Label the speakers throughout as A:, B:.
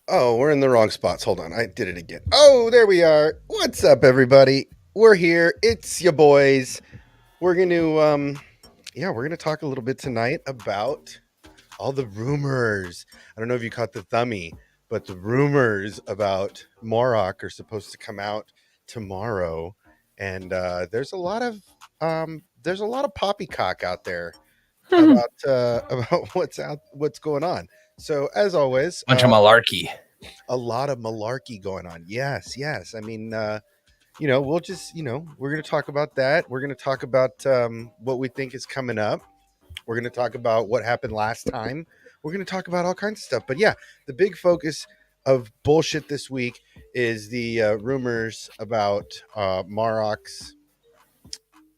A: Oh, we're in the wrong spots. Hold on. I did it again. Oh, there we are. What's up, everybody? We're here. It's your boys. We're going to we're going to talk a little bit tonight about all the rumors. I don't know if you caught the thummy, but the rumors about Marrok are supposed to come out tomorrow, and there's a lot of poppycock out there about about what's going on. So as always,
B: Bunch of malarkey.
A: a lot of malarkey going on. Yes, yes. I mean, we'll just, we're going to talk about that. We're going to talk about what we think is coming up. We're going to talk about what happened last time. We're going to talk about all kinds of stuff. But yeah, the big focus of bullshit this week is the rumors about Marok's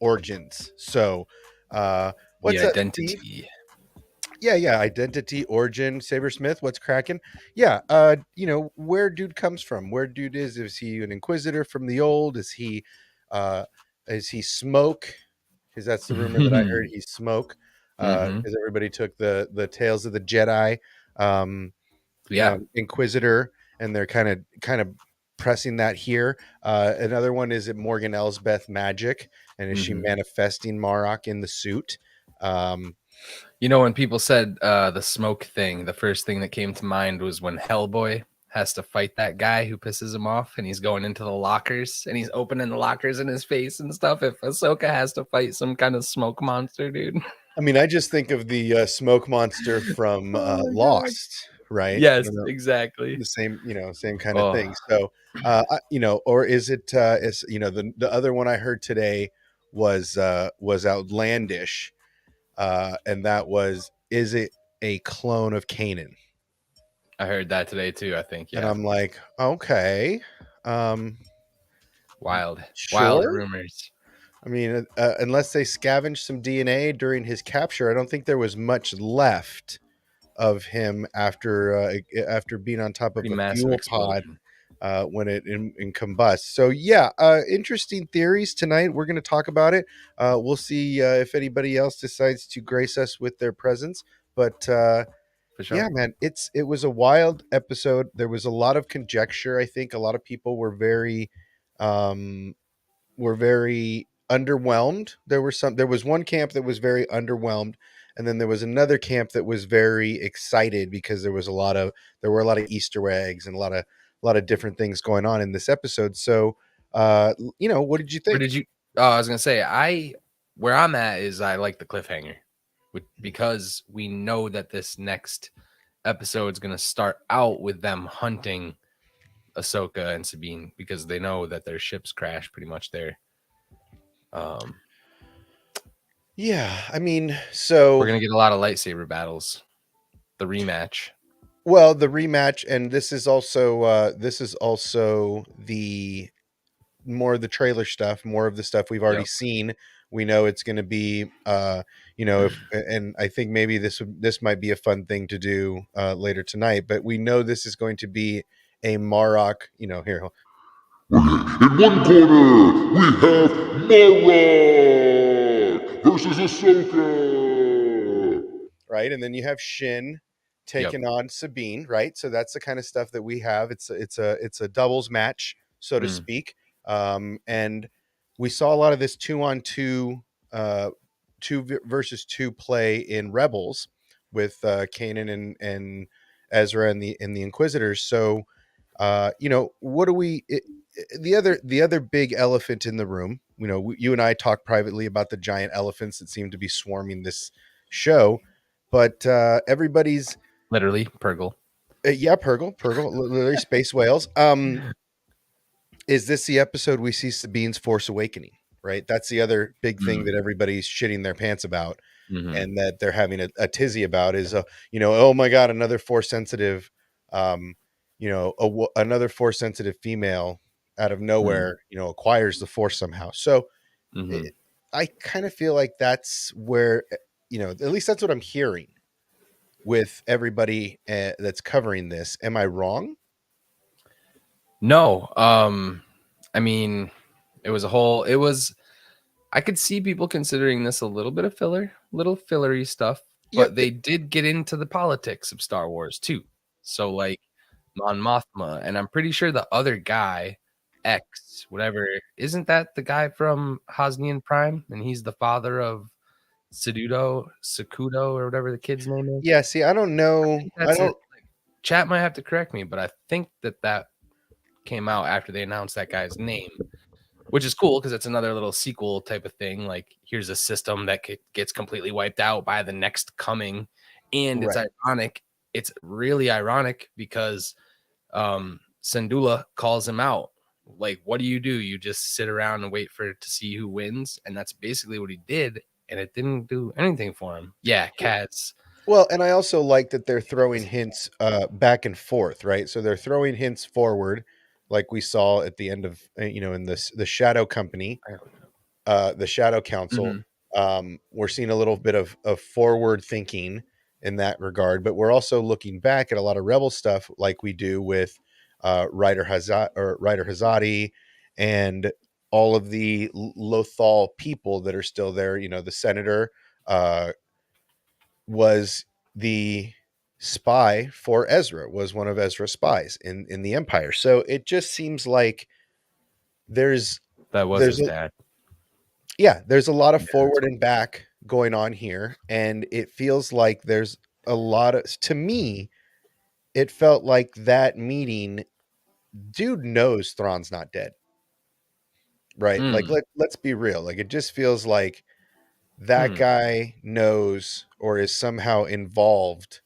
A: origins. So,
B: The
A: what's up, Steve?
B: identity.
A: Yeah, identity, origin, Saber Smith, what's cracking? Yeah, where dude comes from, where dude is he an inquisitor from the old? Uh is he smoke? Because that's the rumor that I heard, he's smoke.
B: Mm-hmm.
A: Because everybody took the Tales of the Jedi um
B: Yeah.
A: Inquisitor, and they're kind of pressing that here. Another one, is it Morgan Elsbeth magic, and is she
B: Mm-hmm.
A: manifesting Marok in the suit? um
B: When people said the smoke thing, the first thing that came to mind was when Hellboy has to fight that guy who pisses him off, and he's going into the lockers and he's opening the lockers in his face and stuff. If Ahsoka has to fight some kind of smoke monster, dude.
A: I mean, I just think of the smoke monster from
B: Oh my god.
A: Lost, right? I
B: Yes,
A: don't know,
B: exactly.
A: the same kind of thing.
B: Oh,
A: So, or is it? Is the other one I heard today was outlandish, and that was, is it a clone of Kanan?
B: I heard that today too. I think,
A: And
B: yeah.
A: I'm like, okay, um,
B: Wild
A: sure.
B: rumors.
A: I mean, unless they scavenged some DNA during his capture, I don't think there was much left of him after being on top of
B: Pretty
A: a
B: massive
A: fuel pod
B: explosion.
A: when it in combusts. So yeah, interesting theories tonight. We're going to talk about it. We'll see if anybody else decides to grace us with their presence. But
B: For sure.
A: yeah, man, it was a wild episode. There was a lot of conjecture. I think a lot of people um, were very underwhelmed. There was one camp that was very underwhelmed, and then there was another camp that was very excited because there were a lot of Easter eggs and a lot of different things going on in this episode. So, what did you
B: Where
A: think?
B: did you? Oh, I was gonna say where I'm at is I like the cliffhanger, because we know that this next episode is gonna start out with them hunting Ahsoka and Sabine, because they know that their ships crash pretty much there. Um,
A: Yeah, I mean,
B: we're
A: so
B: gonna get a lot of lightsaber battles, the rematch.
A: well, the rematch, and this is also the more of the trailer stuff, more of the stuff we've already
B: Yep.
A: seen. We know it's going to be, if, and I think maybe this might be a fun thing to do later tonight. But we know this is going to be a Marok. Here,
C: In one corner, we have Marrok versus Ahsoka.
A: right, and then you have Shin
B: Yep.
A: taking on Sabine, right? So that's the kind of stuff that we have. It's a doubles match, so to
B: Mm.
A: speak. And we saw a lot of this 2-on-2, versus two play in Rebels with Kanan and Ezra and the Inquisitors. So, what do the other big elephant in the room? You and I talked privately about the giant elephants that seem to be swarming this show, but everybody's
B: Literally, Purgle.
A: yeah, Purgle, literally space whales. Is this the episode we see Sabine's Force Awakening? Right, that's the other big thing that
B: Mm.
A: everybody's shitting their pants about,
B: Mm-hmm.
A: and that they're having a tizzy about is, oh my god, another force sensitive, um, another force sensitive female out of
B: Mm.
A: nowhere, acquires the force somehow. So
B: Mm-hmm.
A: it, I kind of feel like that's where, at least that's what I'm hearing with everybody that's covering this. Am I wrong?
B: No, I mean, it was, I could see people considering this a little bit of filler, little fillery stuff,
A: Yep.
B: but they did get into the politics of Star Wars too. So, like, Mon Mothma, and I'm pretty sure the other guy, X, whatever, isn't that the guy from Hosnian Prime? And he's the father of Sakudo, or whatever the kid's name is.
A: Yeah, see, I don't know. I
B: That's it.
A: don't.
B: Like, chat might have to correct me, but I think that came out after they announced that guy's name, which is cool because it's another little sequel type of thing. Like, here's a system that gets completely wiped out by the next coming, and it's
A: Right.
B: ironic. It's really ironic because Syndulla calls him out. Like, what do? You just sit around and wait to see who wins, and that's basically what he did, and it didn't do anything for him. Yeah, cats.
A: Well, and I also like that they're throwing hints back and forth, right? So they're throwing hints forward, like we saw at the end of in the Shadow Company, the Shadow Council.
B: Mhm.
A: We're seeing a little bit of forward thinking in that regard, but we're also looking back at a lot of Rebel stuff, like we do with Ryder Hazadi and all of the Lothal people that are still there. You know, the senator was the spy for Ezra, was one of Ezra's spies in the Empire. So it just seems like there's
B: That was
A: there's
B: his
A: a
B: dad.
A: there's a lot of
B: Yeah,
A: forward and back going on here, and it feels like there's a lot of, to me, it felt like that meeting, dude knows Thrawn's not dead, right? Like,
B: Mm,
A: let's be real. Like, it just feels like that
B: hmm.
A: guy knows or is somehow involved,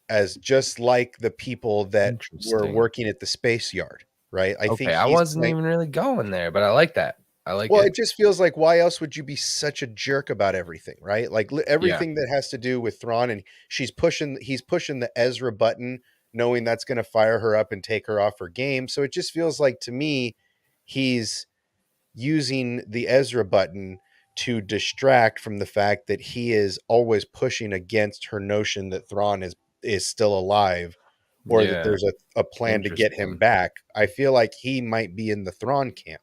A: as just like the people that were
B: Interesting.
A: working at the space yard, right? I think
B: Okay, I
A: he's
B: wasn't
A: playing.
B: even really going there, but I like that. I like
A: Well,
B: it.
A: it just feels like, why else would you be such a jerk about everything, right? Like,
B: Yeah.
A: everything that has to do with Thrawn, and he's pushing the Ezra button, knowing that's going to fire her up and take her off her game. So it just feels like, to me, he's using the Ezra button to distract from the fact that he is always pushing against her notion that Thrawn is still alive, or that
B: Yeah.
A: there's a plan to get him
B: Interesting.
A: back. I feel like he might be in the Thrawn camp.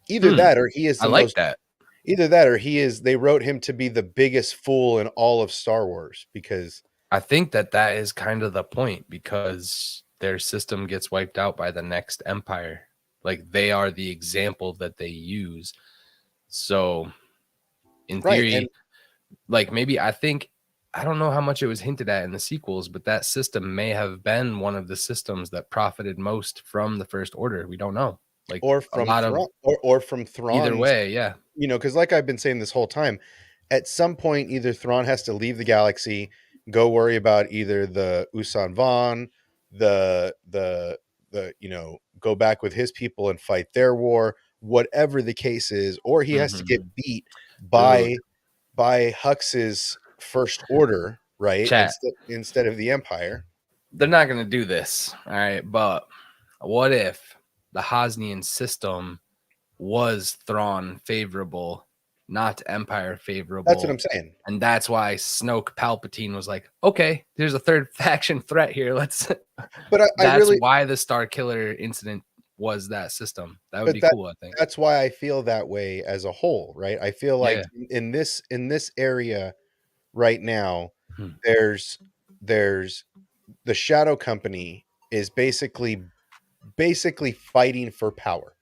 A: Either
B: Hmm.
A: that or he is
B: I
A: the
B: like
A: most
B: that.
A: Either that or they wrote him to be the biggest fool in all of Star Wars, because
B: I think that is kind of the point because their system gets wiped out by the next empire. Like, they are the example that they use. So, in
A: right. And
B: theory, like, maybe I don't know how much it was hinted at in the sequels, but that system may have been one of the systems that profited most from the First Order. We don't know. Like,
A: or
B: a
A: from
B: lot of
A: Thrawn, or from
B: either
A: Thrawn's,
B: way, yeah.
A: because like I've been saying this whole time, at some point either Thrawn has to leave the galaxy, go worry about either the Usan Van, the go back with his people and fight their war, whatever the case is, or he has to
B: Hmm.
A: get beat
B: Dude,
A: by Hux's First Order, right?
B: chat.
A: Instead of the Empire.
B: They're not going to do this. All right. But what if the Hosnian system was Thrawn favorable, not Empire
A: That's what
B: favorable?
A: I'm saying.
B: And that's why Snoke Palpatine was like, okay, there's a third faction threat here. Let's.
A: But I
B: That's
A: really,
B: why the Star Killer incident was that system. That would
A: but
B: be cool, I think.
A: that's why I feel that way as a whole, right? I feel like
B: Yeah.
A: in this area right now,
B: Hmm.
A: there's the Shadow Company is basically fighting for power,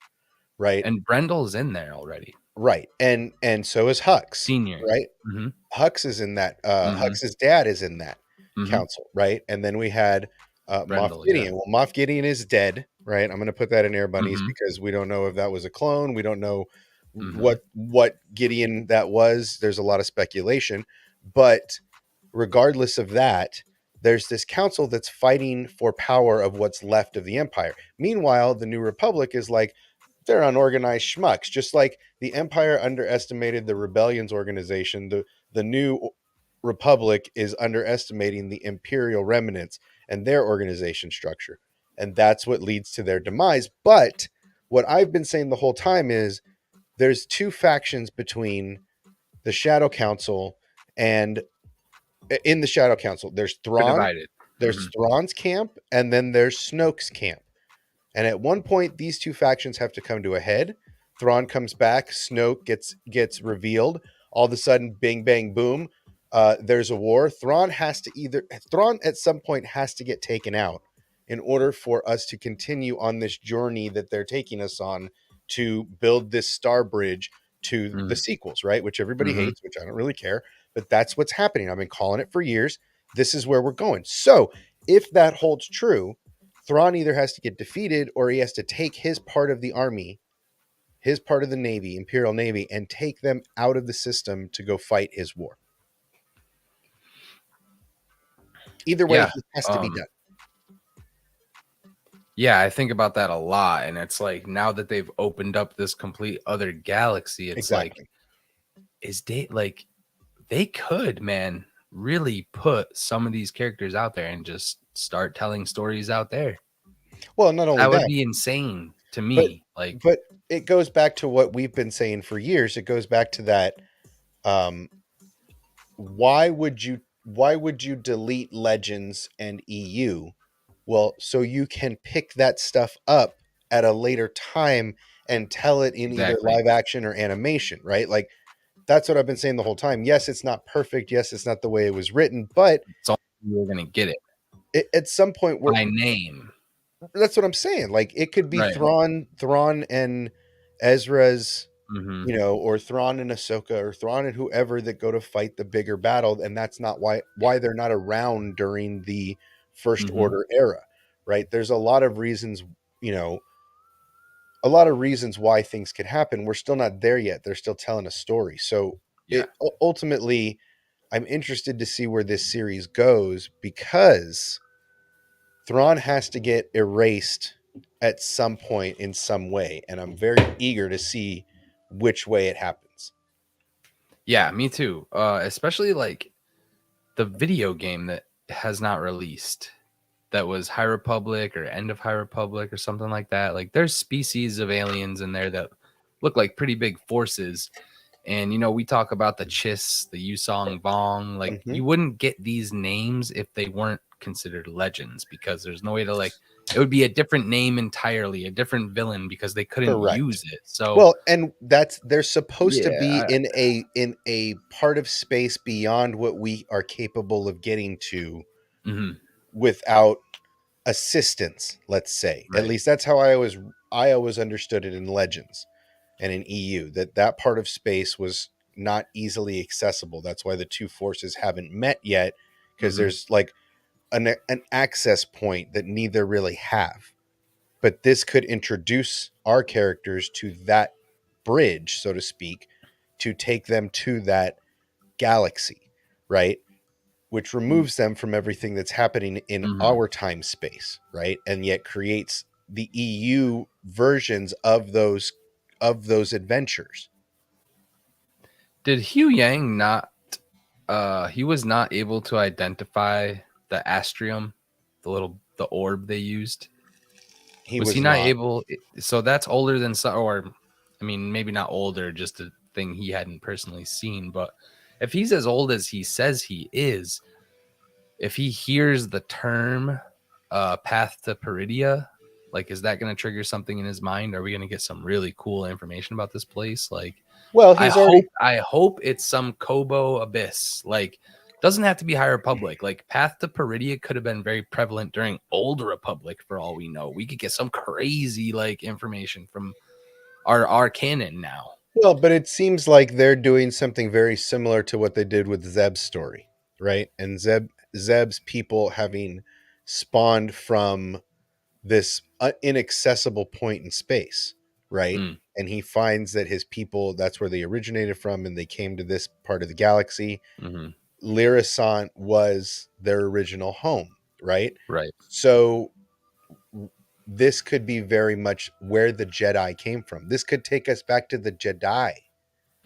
A: right?
B: And Brendel's in there already.
A: Right. And so is Hux,
B: Senior.
A: right?
B: Mm-hmm.
A: Hux is in that.
B: Mm-hmm.
A: Hux's dad is in that
B: Mm-hmm.
A: council, right? And then we had Moff
B: Brendel, yeah.
A: Gideon. Well, Moff Gideon is dead, right? I'm going to put that in air bunnies
B: Mm-hmm.
A: because we don't know if that was a clone. We don't know
B: Mm-hmm.
A: what Gideon that was. There's a lot of speculation, but regardless of that, there's this council that's fighting for power of what's left of the Empire. Meanwhile, the New Republic is like, they're unorganized schmucks, just like the Empire underestimated the Rebellion's organization. The New Republic is underestimating the Imperial remnants and their organization structure, and that's what leads to their demise. But what I've been saying the whole time is, there's two factions between the Shadow Council, and in the Shadow Council, there's
B: They're
A: Thrawn,
B: divided.
A: there's
B: Mm-hmm.
A: Thrawn's camp, and then there's Snoke's camp. And at one point, these two factions have to come to a head. Thrawn comes back, Snoke gets revealed. All of a sudden, bing bang boom, there's a war. Thrawn at some point has to get taken out in order for us to continue on this journey that they're taking us on to build this star bridge to the sequels, right? Which everybody
B: Mm-hmm.
A: hates, which I don't really care, but that's what's happening. I've been calling it for years. This is where we're going. So if that holds true, Thrawn either has to get defeated or he has to take his part of the army, his part of the Navy, Imperial Navy, and take them out of the system to go fight his war. Either way,
B: Yeah.
A: it has to be done.
B: Yeah, I think about that a lot. And it's like now that they've opened up this complete other galaxy, it's
A: Exactly.
B: like they could, man, really put some of these characters out there and just start telling stories out there.
A: Well, not only
B: That would
A: that,
B: be insane to
A: but
B: me. Like,
A: but it goes back to what we've been saying for years. It goes back to that why would you delete Legends and EU? Well, so you can pick that stuff up at a later time and tell it in either
B: exactly.
A: live action or animation, right? Like that's what I've been saying the whole time. Yes, it's not perfect. Yes, it's not the way it was written, but
B: It's all you're gonna get it
A: at some point
B: by name.
A: that's what I'm saying. Like it could be
B: Right.
A: Thrawn and Ezra's,
B: Mm-hmm.
A: or Thrawn and Ahsoka or Thrawn and whoever that go to fight the bigger battle, and that's not why they're not around during the First
B: Mm-hmm.
A: Order era, right? There's a lot of reasons, a lot of reasons why things could happen. We're still not there yet. They're still telling a story. So
B: Yeah.
A: ultimately, I'm interested to see where this series goes because Thrawn has to get erased at some point in some way, and I'm very eager to see which way it happens.
B: Yeah, me too. Especially like the video game that has not released. That was High Republic or End of High Republic or something like that. Like there's species of aliens in there that look like pretty big forces. And we talk about the Chiss, the Yusong Vong. Like
A: Mhm.
B: you wouldn't get these names if they weren't considered legends because there's no way to it would be a different name entirely, a different villain because they couldn't
A: Correct.
B: use it. So
A: Well, and they're supposed to be
B: yeah,
A: in a part of space beyond what we are capable of getting to
B: mhm,
A: without assistance, let's say. At
B: right.
A: least that's how I always understood it in Legends and in EU, that part of space was not easily accessible. That's why the two forces haven't met yet, because
B: Mhm.
A: there's like an access point that neither really have. But this could introduce our characters to that bridge, so to speak, to take them to that galaxy, right? Which removes them from everything that's happening in
B: Mhm.
A: our time space, right? And yet creates the EU versions of those adventures.
B: Did Hugh Yang not he was not able to identify the astrium, the orb they used?
A: He
B: Was he
A: was
B: not
A: not.
B: able? So that's older than or I mean, maybe not older, just a thing he hadn't personally seen. But if he's as old as he says he is, if he hears the term path to Peridia, like, is that going to trigger something in his mind? Are we going to get some really cool information about this place? Like,
A: Well,
B: I
A: he's already.
B: hope it's some Kobo abyss. Like, doesn't have to be High Republic. Like, Path to Peridia could have been very prevalent during Old Republic for all we know. We could get some crazy like information from our canon now.
A: Well, but it seems like they're doing something very similar to what they did with Zeb's story, right? And Zeb's people having spawned from this inaccessible point in space, right?
B: Mm,
A: And he finds that his people, that's where they originated from, and they came to this part of the galaxy.
B: hmm
A: Lyrisant was their original home, right?
B: Right.
A: So this could be very much where the Jedi came from. This could take us back to the Jedi,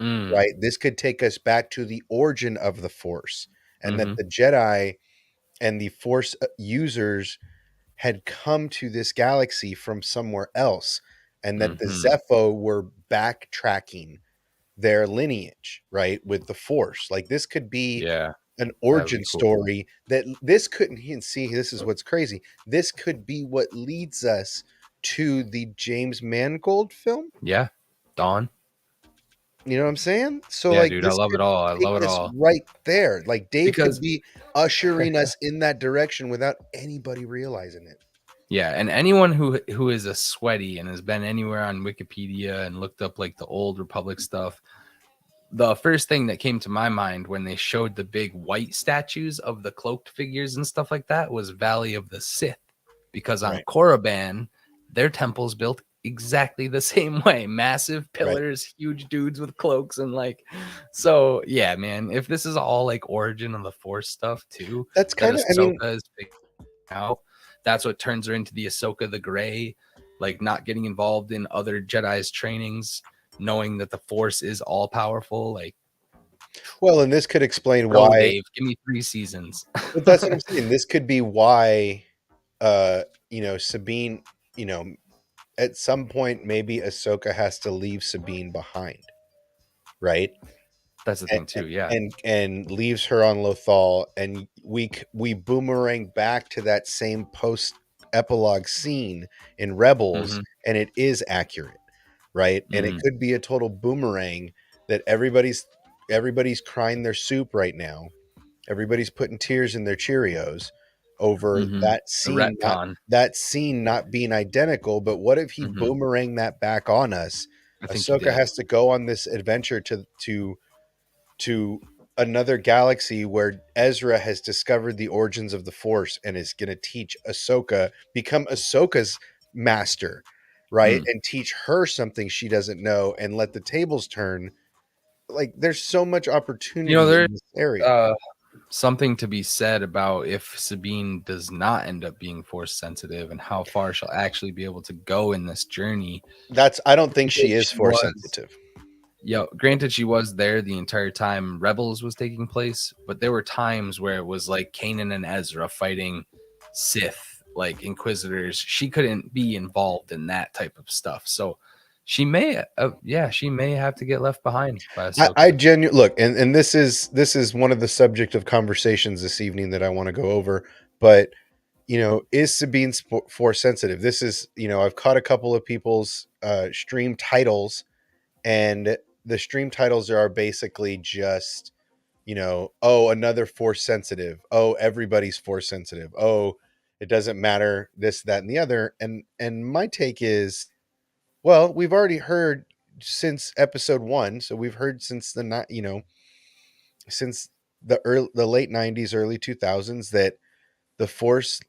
B: Mm,
A: right? This could take us back to the origin of the Force, and that
B: hmm
A: the Jedi and the Force users had come to this galaxy from somewhere else, and that the
B: hmm
A: Zepho were backtracking their lineage, right, with the Force. Like this could be
B: Yeah,
A: an
B: that would
A: origin
B: be cool.
A: story that this couldn't and see. This is what's crazy. This could be what leads us to the James Mangold film.
B: Yeah, Dawn.
A: You know what I'm saying? So
B: Yeah,
A: like
B: dude, I
A: this
B: love it
A: could
B: all. I
A: take
B: love it
A: us
B: all
A: right there. Like Dave could
B: because
A: be ushering us in that direction without anybody realizing it.
B: Yeah, and anyone who is a sweaty and has been anywhere on Wikipedia and looked up like the old Republic stuff, the first thing that came to my mind when they showed the big white statues of the cloaked figures and stuff like that was Valley of the Sith, because on
A: Right.
B: Korriban, their temple's built exactly the same way, massive
A: Right.
B: pillars, huge dudes with cloaks, and like, so yeah, man, if this is all like origin of the Force stuff too,
A: That's
B: that
A: kind of, I mean,
B: Ahsoka is figuring out, that's what turns her into the Ahsoka the Gray, like not getting involved in other Jedi's trainings, knowing that the Force is all powerful. Like,
A: well, and this could explain
B: go,
A: why,
B: Dave, give me 3 seasons.
A: but that's what I'm saying. This could be why, Sabine, you know, at some point, maybe Ahsoka has to leave Sabine behind, right?
B: That's the
A: and
B: thing too. Yeah.
A: and leaves her on Lothal, and we boomerang back to that same post epilogue scene in Rebels,
B: Hmm.
A: and it is accurate, right? And it
B: Hmm.
A: could be a total boomerang that everybody's crying their soup right now. Everybody's putting tears in their Cheerios over
B: Hmm.
A: that
B: The
A: scene, not
B: retcon.
A: being identical. But what if he
B: Hmm.
A: boomerang that back on us?
B: I think he
A: Ahsoka
B: did.
A: has to go on this adventure to another galaxy where Ezra has discovered the origins of the Force and is going to teach Ahsoka, become Ahsoka's master, right?
B: Mm.
A: And teach her something she doesn't know and let the tables turn. Like there's so much opportunity
B: There's
A: in this area.
B: uh, something to be said about if Sabine does not end up being force sensitive and how far she'll actually be able to go in this journey.
A: I don't think she
B: Granted,
A: is Force sensitive.
B: granted, she was there the entire time Rebels was taking place, but there were times where it was like Kanan and Ezra fighting Sith, like Inquisitors. She couldn't be involved in that type of stuff. So she may have to get left behind by
A: I
B: Ahsoka.
A: genuinely look, and this is one of the subject of conversations this evening that I want to go over. But is Sabine Force sensitive? This is, I've caught a couple of people's stream titles, and the stream titles are basically just, oh, another Force sensitive. Oh, everybody's Force sensitive. Oh, it doesn't matter this, that, and the other. And my take is, well, we've already heard since episode 1, so we've heard since since the late 90s, early 2000s, that the Force,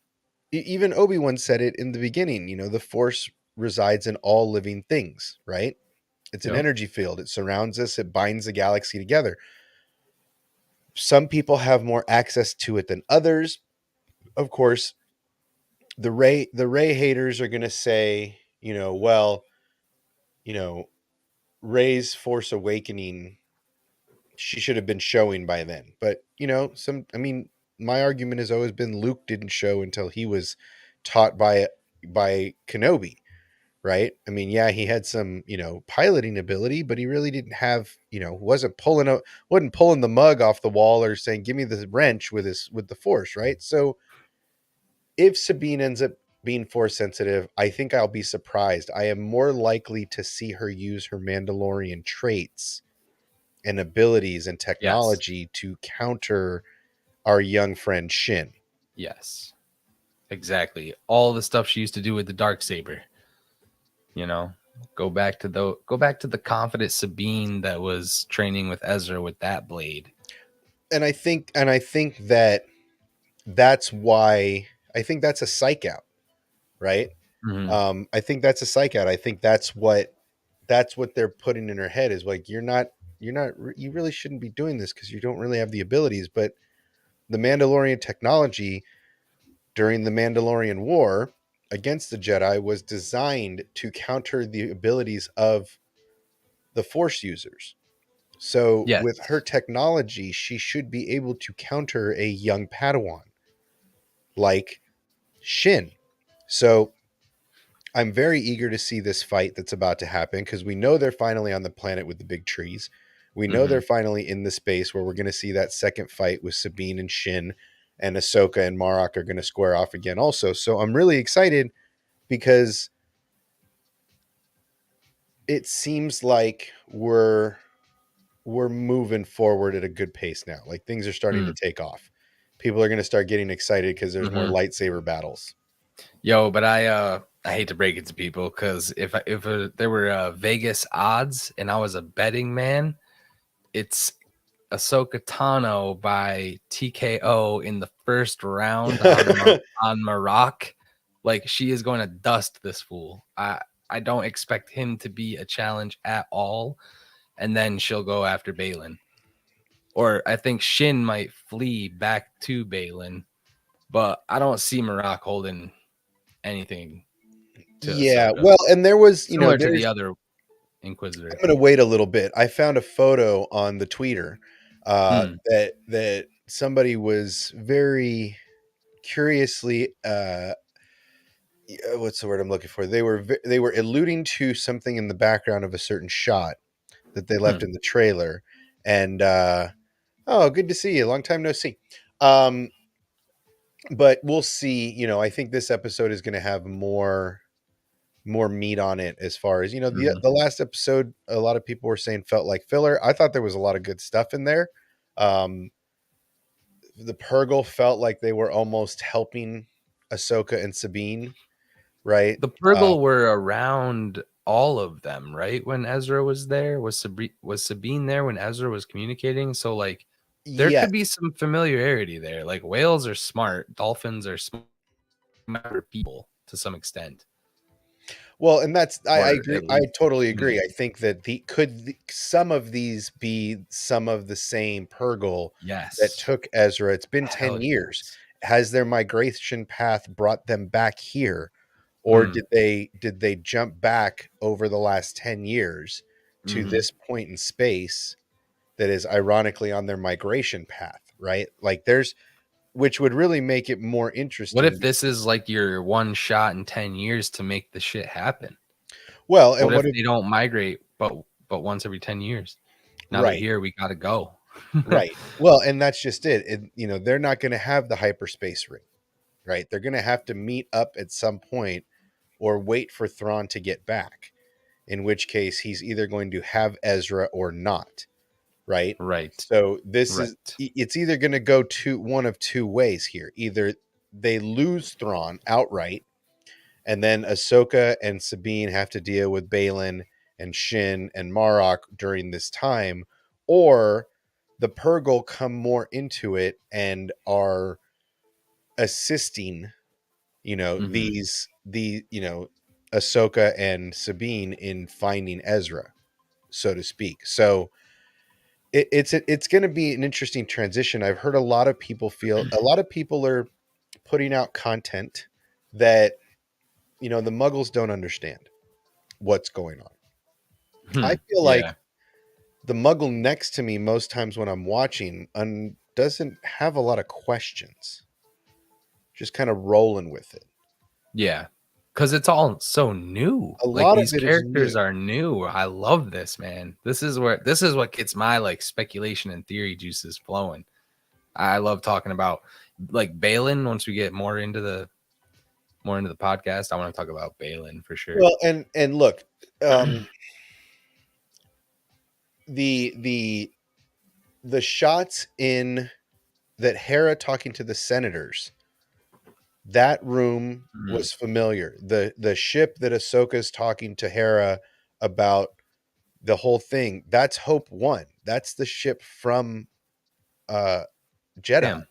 A: even Obi-Wan said it in the beginning, the Force resides in all living things, right? It's an
B: Yep.
A: energy field. It surrounds us, it binds the galaxy together. Some people have more access to it than others. Of course, the Ray haters are going to say, well, you know, Ray's Force Awakening, she should have been showing by then. But, my argument has always been Luke didn't show until he was taught by Kenobi, right? I mean, yeah, he had some, piloting ability, but he really didn't have, wasn't pulling the mug off the wall or saying, "Give me the wrench" with the Force, right? So if Sabine ends up being Force sensitive, I think I'll be surprised. I am more likely to see her use her Mandalorian traits and abilities and
B: Yes.
A: technology to counter our young friend Shin.
B: Yes. Exactly. All the stuff she used to do with the dark saber. You know, go back to the confident Sabine that was training with Ezra with that blade.
A: And I think that that's why I think that's a psych out, right?
B: Hmm.
A: I think that's a psych out. I think that's what they're putting in her head is like, you really shouldn't be doing this because you don't really have the abilities. But the Mandalorian technology during the Mandalorian War against the Jedi was designed to counter the abilities of the Force users. So
B: Yes.
A: with her technology, she should be able to counter a young Padawan like Shin. So I'm very eager to see this fight that's about to happen because we know they're finally on the planet with the big trees. We know
B: Hmm.
A: they're finally in the space where we're going to see that second fight with Sabine and Shin, and Ahsoka and Marrok are going to square off again also. So I'm really excited because it seems like we're moving forward at a good pace now. Like things are starting to take off. People are going to start getting excited because there's more
B: Hmm.
A: lightsaber battles.
B: Yo, but I hate to break it to people because if there were Vegas odds and I was a betting man, it's Ahsoka Tano by TKO in the first round on Marrok. Like she is going to dust this fool. I don't expect him to be a challenge at all, and then she'll go after Balin. Or I think Shin might flee back to Balin, but I don't see Marrok holding anything to
A: Yeah,
B: Ahsoka.
A: well, and there was,
B: Similar to the
A: there's.
B: other
A: I'm
B: Inquisitor.
A: going to wait a little bit. I found a photo on the Twitter
B: Hmm.
A: that somebody was very curiously what's the word I'm looking for? They were alluding to something in the background of a certain shot that they left
B: Hmm.
A: in the trailer, and oh, good to see you. Long time no see. Um, but we'll see. I think this episode is going to have more meat on it as far as
B: Hmm.
A: the last episode. A lot of people were saying felt like filler. I thought there was a lot of good stuff in there. Um, the Purgle felt like they were almost helping Ahsoka and Sabine, right?
B: The Purgle were around all of them, right? When Ezra was there, was Sabine there when Ezra was communicating? So like, there
A: Yes.
B: could be some familiarity there. Like whales are smart, dolphins are smarter people to some extent,
A: Well, and that's I
B: or
A: agree.
B: at
A: I
B: least
A: totally agree. I
B: communicate.
A: think that some of these be some of the same Purgle that
B: Yes,
A: took Ezra. It's been
B: hell
A: 10 years.
B: yes.
A: Has their migration path brought them back here, or
B: Mm,
A: did they jump back over the last 10 years to
B: hmm.
A: this point in space that is ironically on their migration path, right? Like there's which would really make it more
B: What if
A: interesting.
B: this is like your one shot in 10 years to make the shit happen?
A: Well,
B: What
A: and
B: if
A: what if
B: they don't migrate but once every 10 years? Now they're
A: right.
B: here, we gotta go.
A: Right. Well, and that's just it. They're not going to have the hyperspace ring, right? They're going to have to meet up at some point or wait for Thrawn to get back, in which case he's either going to have Ezra or not, right?
B: Right,
A: So
B: right.
A: it's either going to go to one of two ways here. Either they lose Thrawn outright, and then Ahsoka and Sabine have to deal with Balin and Shin and Marrok during this time, or the Purgle come more into it and are assisting,
B: Mhm.
A: Ahsoka and Sabine in finding Ezra, so to speak. So it's going to be an interesting transition. I've heard a lot of people are putting out content that the Muggles don't understand what's going on. I
B: Hmm,
A: feel like
B: yeah.
A: the Muggle next to me most times when I'm watching doesn't have a lot of questions, just kind of rolling with it.
B: Yeah. Because it's all so new.
A: A
B: Like,
A: lot of
B: these
A: it is
B: characters
A: new.
B: are new. I love this, man. This is what gets my, like, speculation and theory juices flowing. I love talking about, like, Balin. Once we get more into the podcast, I wanna talk about Balin for sure.
A: Well, and look, um, the the shots in that Hera talking to the senators, that room
B: Mhm.
A: was familiar. The ship that Ahsoka's talking to Hera about the whole thing, that's Hope One. That's the ship from uh Jedi.
B: Damn.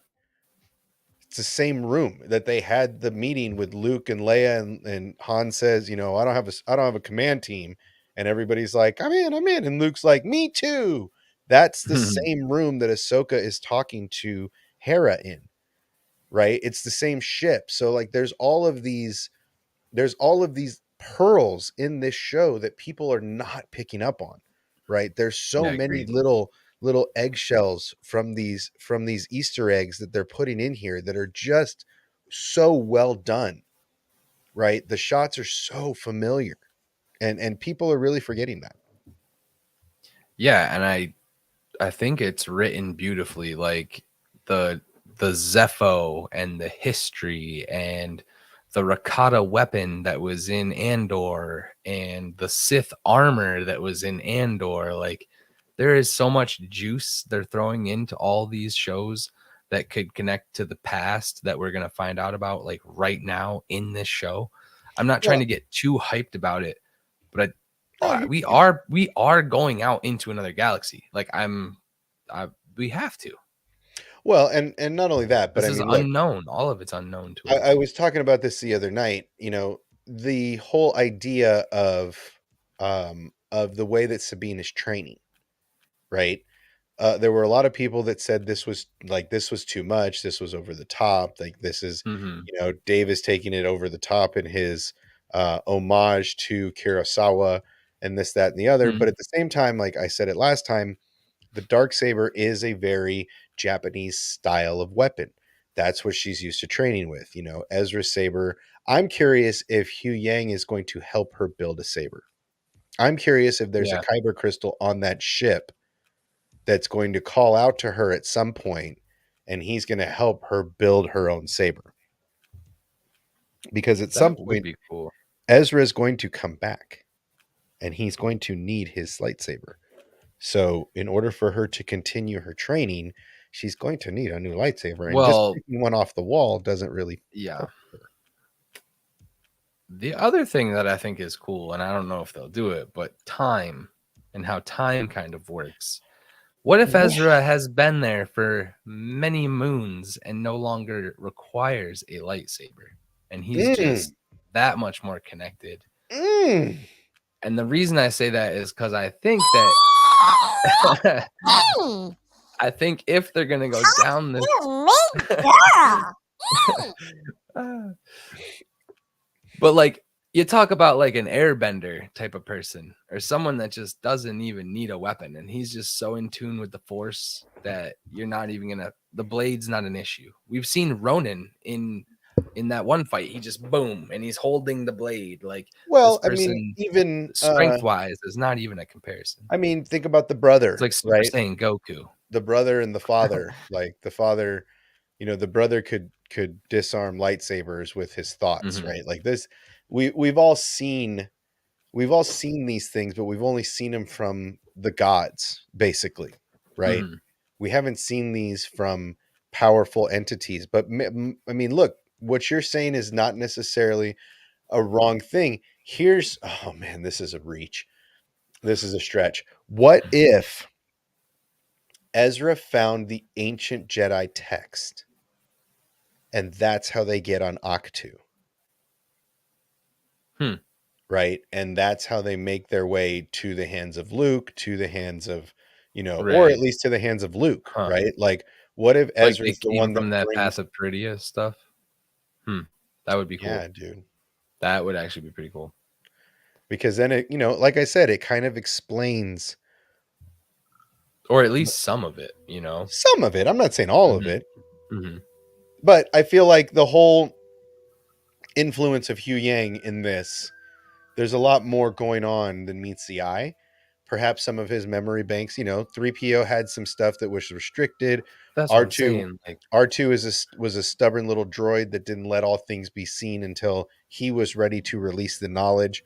A: It's the same room that they had the meeting with Luke and Leia, and Han says, I don't have a command team, and everybody's like, I'm in, and Luke's like, me too. That's the same room that Ahsoka is talking to Hera in, right? It's the same ship. So like there's all of these pearls in this show that people are not picking up on, right? There's so
B: Yeah,
A: many
B: agreed.
A: little eggshells from these Easter eggs that they're putting in here that are just so well done, right? The shots are so familiar, and people are really forgetting that.
B: Yeah, and I think it's written beautifully, like the the Zepho and the history and the Rakata weapon that was in Andor and the Sith armor that was in Andor. Like there is so much juice they're throwing into all these shows that could connect to the past that we're gonna find out about like right now in this show. I'm not trying
A: Well,
B: to get too hyped about it, but
A: no, you,
B: we are going out into another galaxy. Like we have to.
A: well, and not only that, but
B: This
A: I
B: is
A: mean, look,
B: unknown. All of it's unknown to
A: I
B: us.
A: was talking about this the other night. The whole idea of the way that Sabine is training, right? There were a lot of people that said this was too much. This was over the top. Like this is,
B: Hmm.
A: Dave is taking it over the top in his homage to Kurosawa and this, that, and the other.
B: Hmm.
A: But at the same time, like I said it last time, the dark saber is a very Japanese style of weapon. That's what she's used to training with. Ezra's saber. I'm curious if Hu Yang is going to help her build a saber. I'm curious if there's a
B: Yeah,
A: kyber crystal on that ship that's going to call out to her at some point, and he's going to help her build her own saber. Because at
B: that
A: some
B: would
A: point,
B: be cool.
A: Ezra is going to come back, and he's going to need his lightsaber. So, in order for her to continue her training, she's going to need a new lightsaber, and just
B: Well,
A: picking one off the wall doesn't really
B: yeah.
A: help her.
B: The other thing that I think is cool, and I don't know if they'll do it, but time and how time kind of works. What if Ezra has been there for many moons and no longer requires a lightsaber? And he's
A: Mm,
B: just that much more connected.
A: mm.
B: And the reason I say that is because I think that I think if they're gonna go down this but like you talk about like an airbender type of person or someone that just doesn't even need a weapon and he's just so in tune with the force that you're not even gonna the blade's not an issue. We've seen Ronin in that one fight, he just boom and he's holding the blade. Like this
A: Well, I mean,
B: person
A: even
B: strength wise is not even a comparison.
A: think about the
B: It's
A: brother,
B: like Super
A: right?
B: Saiyan Goku.
A: The brother and the father. Like the father, the brother could disarm lightsabers with his thoughts,
B: Hmm.
A: right? Like this, we've all seen these things, but we've only seen them from the gods, basically, right?
B: Hmm.
A: We haven't seen these from powerful entities. But I mean, look, what you're saying is not necessarily a wrong thing. Oh man, this is a reach. This is a stretch. What if Ezra found the ancient Jedi text, and that's how they get on Octu,
B: Hmm.
A: right? And that's how they make their way to the hands of Luke, to the hands of, or at
B: Right.
A: least to the hands of Luke,
B: Huh.
A: right? Like, what if
B: Like they
A: Ezra's the
B: came
A: one that
B: from that
A: brings?
B: Path of Peridia stuff. Hmm. That would be
A: Yeah,
B: cool.
A: dude.
B: That would actually be pretty cool.
A: Because then it, like I said, it kind of explains
B: Or at least some of it, you know?
A: some of it. I'm not saying all of
B: Hmm.
A: it,
B: Hmm.
A: but I feel like the whole influence of Hu Yang in this, there's a lot more going on than meets the eye. Perhaps some of his memory banks, 3PO had some stuff that was restricted.
B: That's what I'm
A: R2
B: saying. Like,
A: R2 was a stubborn little droid that didn't let all things be seen until he was ready to release the knowledge.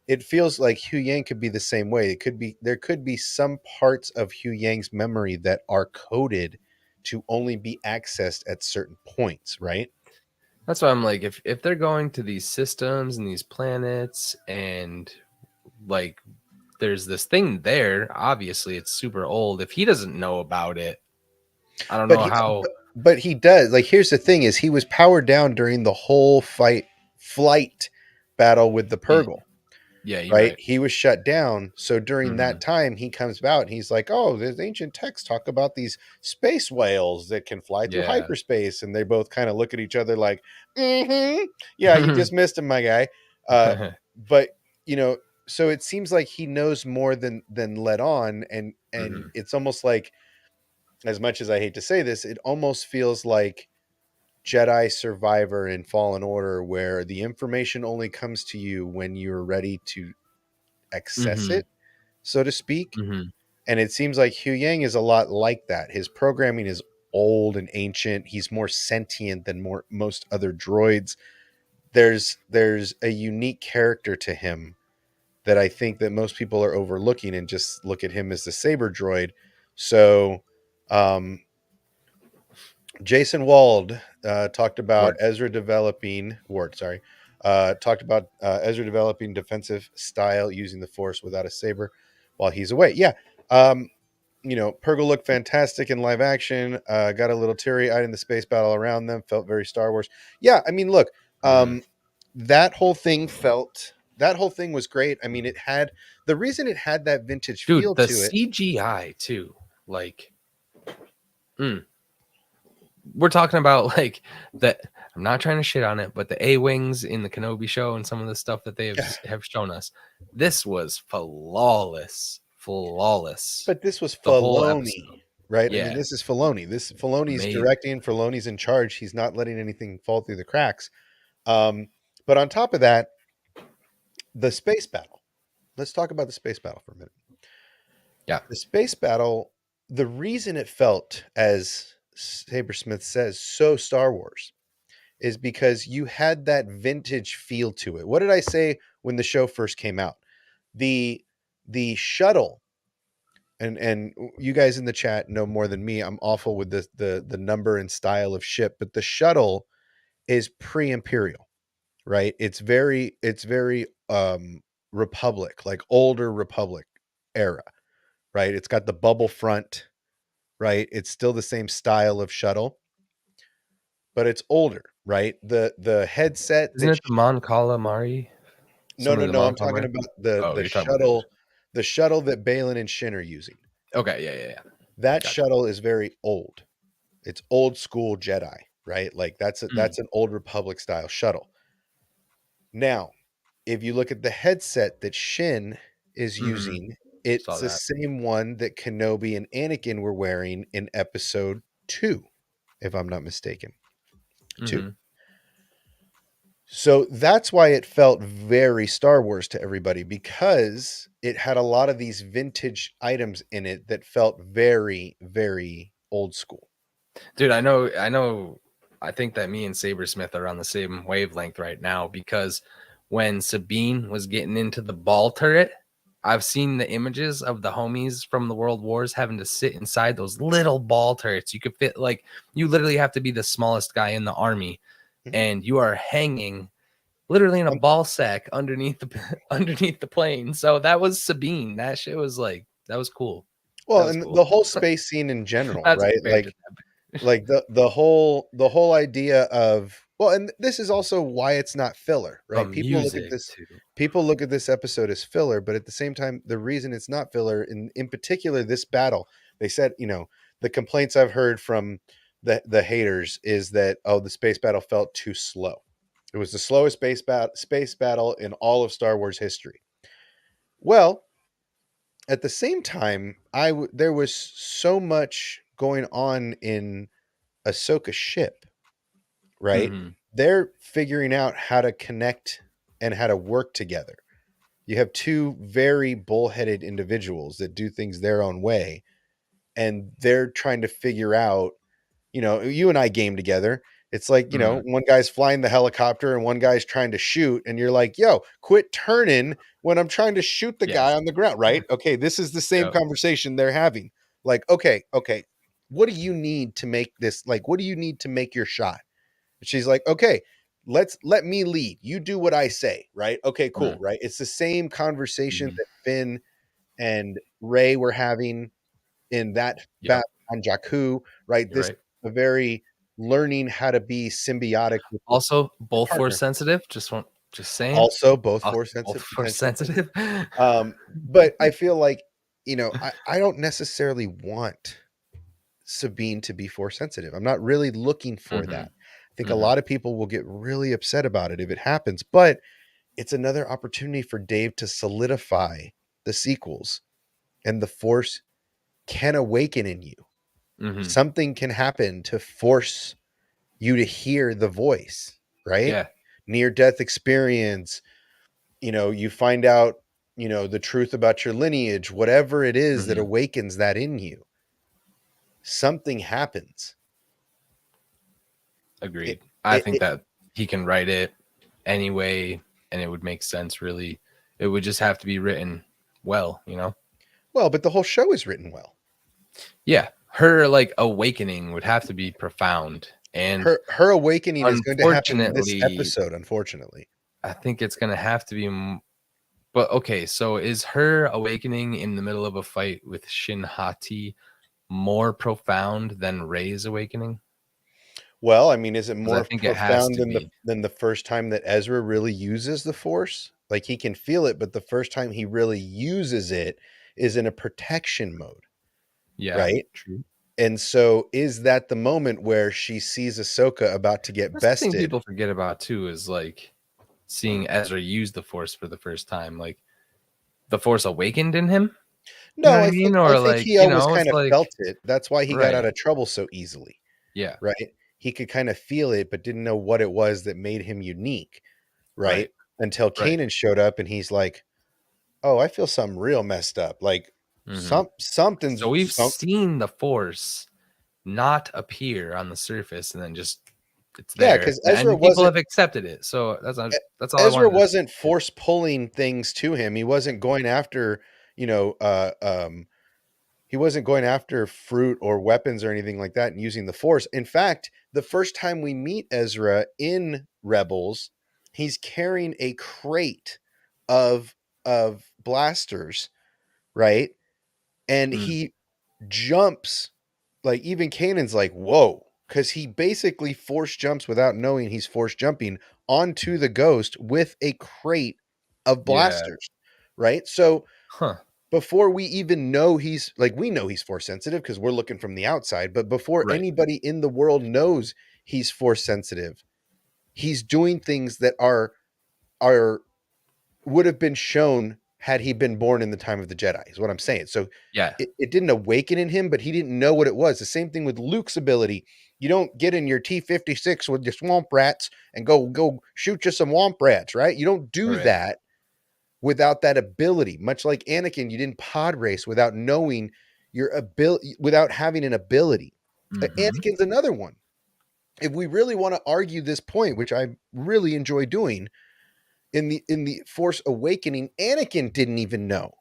A: It feels like Hu Yang could be the same way. There could be some parts of Hu Yang's memory that are coded to only be accessed at certain points, right?
B: that's why I'm like, if they're going to these systems and these planets and like there's this thing there, obviously it's super old. If he doesn't know about it, I don't
A: But
B: know
A: he
B: how.
A: but he does. Like here's the thing is he was powered down during the whole flight battle with the
B: y-
A: Purgle,
B: Yeah, you're
A: right?
B: right.
A: He was shut down. So during
B: Hmm.
A: that time he comes out and he's like, "Oh, there's ancient texts talk about these space whales that can fly through
B: Yeah.
A: hyperspace." And they both kind of look at each other like, "Mhm. Yeah, you just missed him, my guy." But, you know, so it seems like he knows more than let on, and
B: Hmm.
A: it's almost like, as much as I hate to say this, it almost feels like Jedi Survivor in Fallen Order, where the information only comes to you when you're ready to access
B: Hmm.
A: it, so to speak.
B: Hmm.
A: And it seems like Hu Yang is a lot like that. His programming is old and ancient. He's more sentient than most other droids. There's a unique character to him that I think that most people are overlooking and just look at him as the saber droid. So, um, Jason Wald talked about
B: Word.
A: Ezra developing Ward. Sorry, talked about Ezra developing defensive style using the Force without a saber while he's away. Yeah, Purgle looked fantastic in live action. Got a little teary-eyed in the space battle around them. Felt very Star Wars. Yeah, I mean, look,
B: Mhm.
A: that whole thing felt. That whole thing was great. I mean, it had the reason it had that vintage
B: Dude,
A: feel
B: the
A: to it.
B: CGI too. Like, we're talking about like the. I'm not trying to shit on it, but the A-wings in the Kenobi show and some of the stuff that they have shown us, this was flawless, flawless.
A: But this was
B: The whole
A: Filoni,
B: episode.
A: right? I mean,
B: Yeah,
A: this is Filoni. This Filoni's
B: amazing.
A: directing. Filoni's in charge. He's not letting anything fall through the cracks. But on top of that, the space battle. Let's talk about the space battle for a minute.
B: Yeah.
A: The space battle, the reason it felt, as Sabersmith says, so Star Wars is because you had that vintage feel to it. What did I say when the show first came out? The shuttle, and you guys in the chat know more than me. I'm awful with the number and style of ship, but the shuttle is pre-imperial, right? It's very republic, like older republic era, right? It's got the bubble front, right? It's still the same style of shuttle, but it's older, right? The headset
B: Isn't
A: that
B: it the Mon Calamari?
A: no,
B: Some
A: no,
B: of the
A: no,
B: Mon
A: I'm talking
B: Calamari?
A: about the
B: Oh,
A: the
B: you're talking about this.
A: shuttle that Balin and Shin are using.
B: Okay, yeah.
A: That
B: Gotcha.
A: shuttle is very old. It's old school Jedi, right? Like that's an old Republic style shuttle. Now, if you look at the headset that Shin is
B: Mm-hmm.
A: using,
B: Saw
A: it's the
B: that.
A: same one that Kenobi and Anakin were wearing in episode 2, if I'm not mistaken. 2.
B: Mm-hmm.
A: So that's why it felt very Star Wars to everybody, because it had a lot of these vintage items in it that felt very, very old school.
B: Dude, I know. I think that me and Sabersmith are on the same wavelength right now because when Sabine was getting into the ball turret, I've seen the images of the homies from the World Wars having to sit inside those little ball turrets. You could fit you literally have to be the smallest guy in the army,
A: Mhm.
B: and you are hanging literally in a
A: Um,
B: ball sack underneath the underneath the plane. So that was Sabine. That shit was that was cool. That
A: well,
B: was
A: and
B: cool.
A: the whole space scene in general,
B: Not to
A: right?
B: compare to
A: Like the whole idea of, well, and this is also why it's not filler,
B: the
A: right?
B: music too.
A: People look at this episode as filler, but at the same time, the reason it's not filler, in particular this battle, they said, the complaints I've heard from the haters is that, oh, the space battle felt too slow. It was the slowest space battle in all of Star Wars history. Well, at the same time, there was so much going on in Ahsoka's ship, right?
B: Mm-hmm.
A: They're figuring out how to connect and how to work together. You have two very bullheaded individuals that do things their own way, and they're trying to figure out, you and I game together. It's like,
B: Mm-hmm.
A: one guy's flying the helicopter and one guy's trying to shoot, and you're like, yo, quit turning when I'm trying to shoot the guy
B: Yes.
A: on the ground, right? Okay, this is the same
B: Yep.
A: conversation they're having. Like, okay, what do you need to make this, like, what do you need to make your shot? She's like, okay, let me lead. You do what I say, right? Okay, cool,
B: Mm-hmm.
A: right? It's the same conversation
B: Mm-hmm.
A: that Finn and Ray were having in that
B: Yep.
A: battle on Jakku, right?
B: You're
A: This is
B: right.
A: a very learning how to be symbiotic with
B: Also,
A: your
B: both force
A: partner.
B: sensitive. Just saying.
A: Also, both
B: Also,
A: force
B: both
A: sensitive
B: force
A: potentially.
B: sensitive.
A: But I feel like, I don't necessarily want Sabine to be force sensitive. I'm not really looking for
B: Mm-hmm.
A: that. I think a
B: Mm-hmm.
A: lot of people will get really upset about it if it happens, but it's another opportunity for Dave to solidify the sequels, and the force can awaken in you.
B: Mm-hmm.
A: Something can happen to force you to hear the voice, right?
B: Yeah.
A: Near death experience, you find out, the truth about your lineage, whatever it is that
B: Mm-hmm.
A: awakens that in you. Something happens. It,
B: Agreed. I
A: it,
B: think
A: it
B: that he can write it anyway, and it would make sense. Really, it would just have to be written well.
A: well, but the whole show is written well.
B: Yeah, her like awakening would have to be profound. And
A: Her awakening is going to happen in this
B: unfortunately,
A: episode, unfortunately.
B: I think it's going to have to be. But okay, so is her awakening in the middle of a fight with Shin Hati more profound than Rey's awakening?
A: Well, I mean, is it
B: Because I
A: more
B: think it has
A: profound
B: to
A: than
B: be.
A: the first time that Ezra really uses the Force? Like he can feel it, but the first time he really uses it is in a protection mode,
B: Yeah,
A: right?
B: true.
A: And so is that the moment where she sees Ahsoka about to get
B: That's the thing
A: bested?
B: people forget about too is like seeing Ezra use the Force for the first time. Like the Force awakened in him. You know
A: No,
B: what I mean?
A: I
B: Or
A: think
B: like,
A: he always
B: it's
A: kind of
B: like
A: felt it. That's why he got out
B: right.
A: of trouble so easily,
B: Yeah.
A: right? He could kind of feel it, but didn't know what it was that made him unique, right?
B: Right.
A: Until
B: Right.
A: Kanan showed up and he's like, "Oh, I feel something real messed up. Like
B: Hmm.
A: something's
B: So we've seen the Force not appear on the surface and then just it's
A: yeah,
B: there
A: because
B: and people have accepted it. So that's all I
A: Ezra
B: wanted to
A: wasn't
B: say.
A: force pulling things to him. He wasn't going after, you know, he wasn't going after fruit or weapons or anything like that and using the Force. In fact, the first time we meet Ezra in Rebels, he's carrying a crate of blasters, right? And
B: Mm,
A: he jumps, like even Kanan's like, whoa, because he basically force jumps without knowing he's force jumping onto the ghost with a crate of
B: yeah.
A: blasters, right? So
B: Huh.
A: before we even know he's like, we know he's force sensitive because we're looking from the outside, but before
B: Right.
A: anybody in the world knows he's force sensitive, he's doing things that are would have been shown had he been born in the time of the Jedi, is what I'm saying. So
B: Yeah.
A: it didn't awaken in him, but he didn't know what it was. The same thing with Luke's ability. You don't get in your T-56 with your swamp rats and go shoot you some womp rats, right? You don't do
B: Right.
A: that without that ability. Much like Anakin, you didn't pod race without knowing your ability, without having an ability.
B: Hmm.
A: Anakin's another one. If we really want to argue this point, which I really enjoy doing, in the Force Awakening, Anakin didn't even know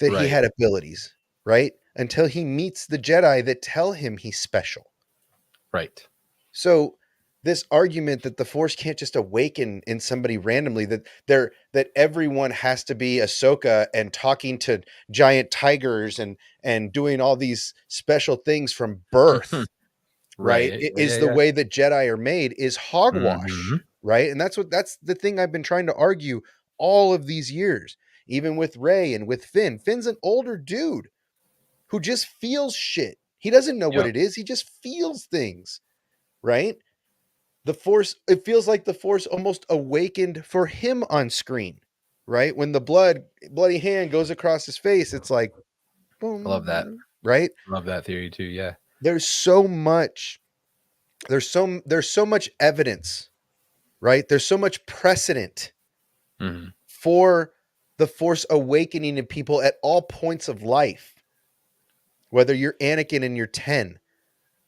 A: that he
B: Right.
A: had abilities, right? Until he meets the Jedi that tell him he's special.
B: Right.
A: So this argument that the Force can't just awaken in somebody randomly, that everyone has to be Ahsoka and talking to giant tigers and doing all these special things from birth, right?
B: Right.
A: It
B: Yeah.
A: is
B: Yeah.
A: the
B: Yeah.
A: way that Jedi are made is
B: Hmm.
A: hogwash, right? And that's the thing I've been trying to argue all of these years, even with Rey and with Finn. Finn's an older dude who just feels shit. He doesn't know what
B: Yep.
A: it is. He just feels things, right? The Force, it feels like the Force almost awakened for him on screen, right? When the bloody hand goes across his face, it's like
B: I love that.
A: boom, right?
B: Love that theory too. Yeah.
A: There's so much, there's so much evidence, right? There's so much precedent
B: Hmm.
A: for the Force awakening in people at all points of life. Whether you're Anakin and you're 10,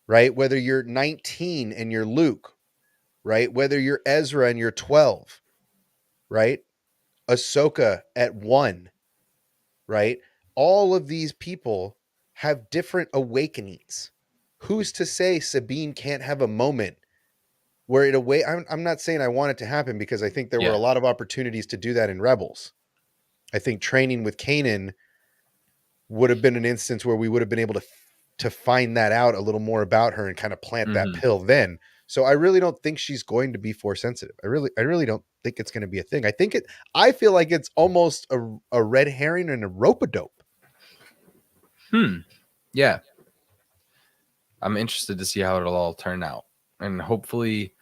A: right? Whether you're 19 and you're Luke, right? Whether you're Ezra and you're 12, right? Ahsoka at 1, right? All of these people have different awakenings. Who's to say Sabine can't have a moment where it away? I'm not saying I want it to happen because I think there were a
B: Yeah.
A: lot of opportunities to do that in Rebels. I think training with Kanan would have been an instance where we would have been able to find that out a little more about her and kind of plant that
B: Hmm.
A: pill then. So I really don't think she's going to be force sensitive. I really don't think it's going to be a thing. I feel like it's almost a red herring and a rope a dope.
B: Yeah. I'm interested to see how it'll all turn out. And hopefully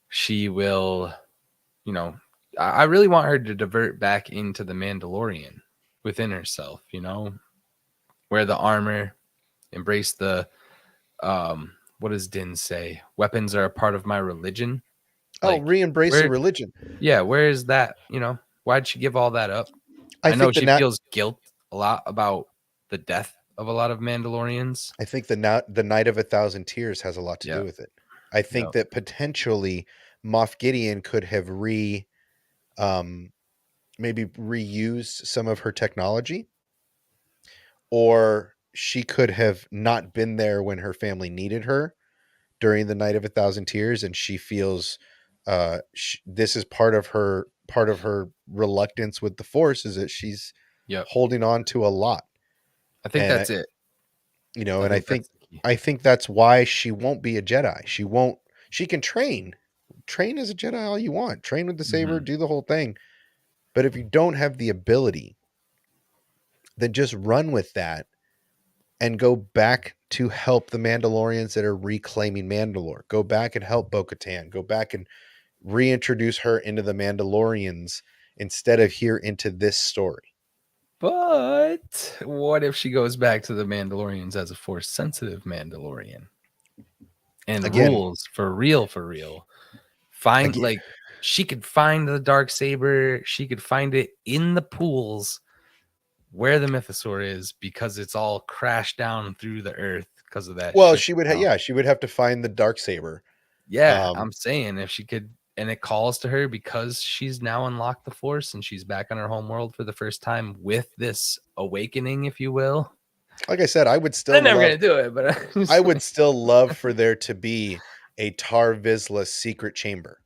B: she will, you know, I really want her to divert back into the Mandalorian within herself, wear the armor, embrace the what does Din say? Weapons are a part of my religion.
A: Oh,
B: Like
A: re-embrace the
B: where
A: religion.
B: where is that? Why'd she give all that up?
A: I
B: I know
A: think
B: she feels guilt a lot about the death of a lot of Mandalorians.
A: the Night of a Thousand Tears has a lot to
B: Yeah.
A: do with it. I think
B: Yeah.
A: that potentially Moff Gideon could have um maybe reused some of her technology, or she could have not been there when her family needed her during the Night of 1,000 Tears, and she feels this is part of her reluctance with the Force is that she's
B: Yep.
A: holding on to a lot.
B: I think
A: And
B: that's it. I
A: and
B: think that's the key.
A: I think that's why she won't be a Jedi. She can train as a Jedi all you want, train with the saber,
B: Mhm.
A: do the whole thing. But if you don't have the ability, then just run with that and go back to help the Mandalorians that are reclaiming Mandalore. Go back and help Bo-Katan. Go back and reintroduce her into the Mandalorians instead of here into this story.
B: But what if she goes back to the Mandalorians as a force sensitive Mandalorian and
A: Again,
B: rules for real, for real? Find
A: again
B: like she could find the dark saber. She could find it in the pools where the mythosaur is because it's all crashed down through the earth because of that
A: well,
B: ship.
A: she would
B: Now.
A: yeah, she would have to find the dark saber.
B: Yeah,
A: Um,
B: I'm saying if she could, and it calls to her because she's now unlocked the force and she's back on her home world for the first time with this awakening, if you will.
A: like I said,
B: They're never gonna do it, but
A: I would still love for there to be a Tar Vizsla secret chamber,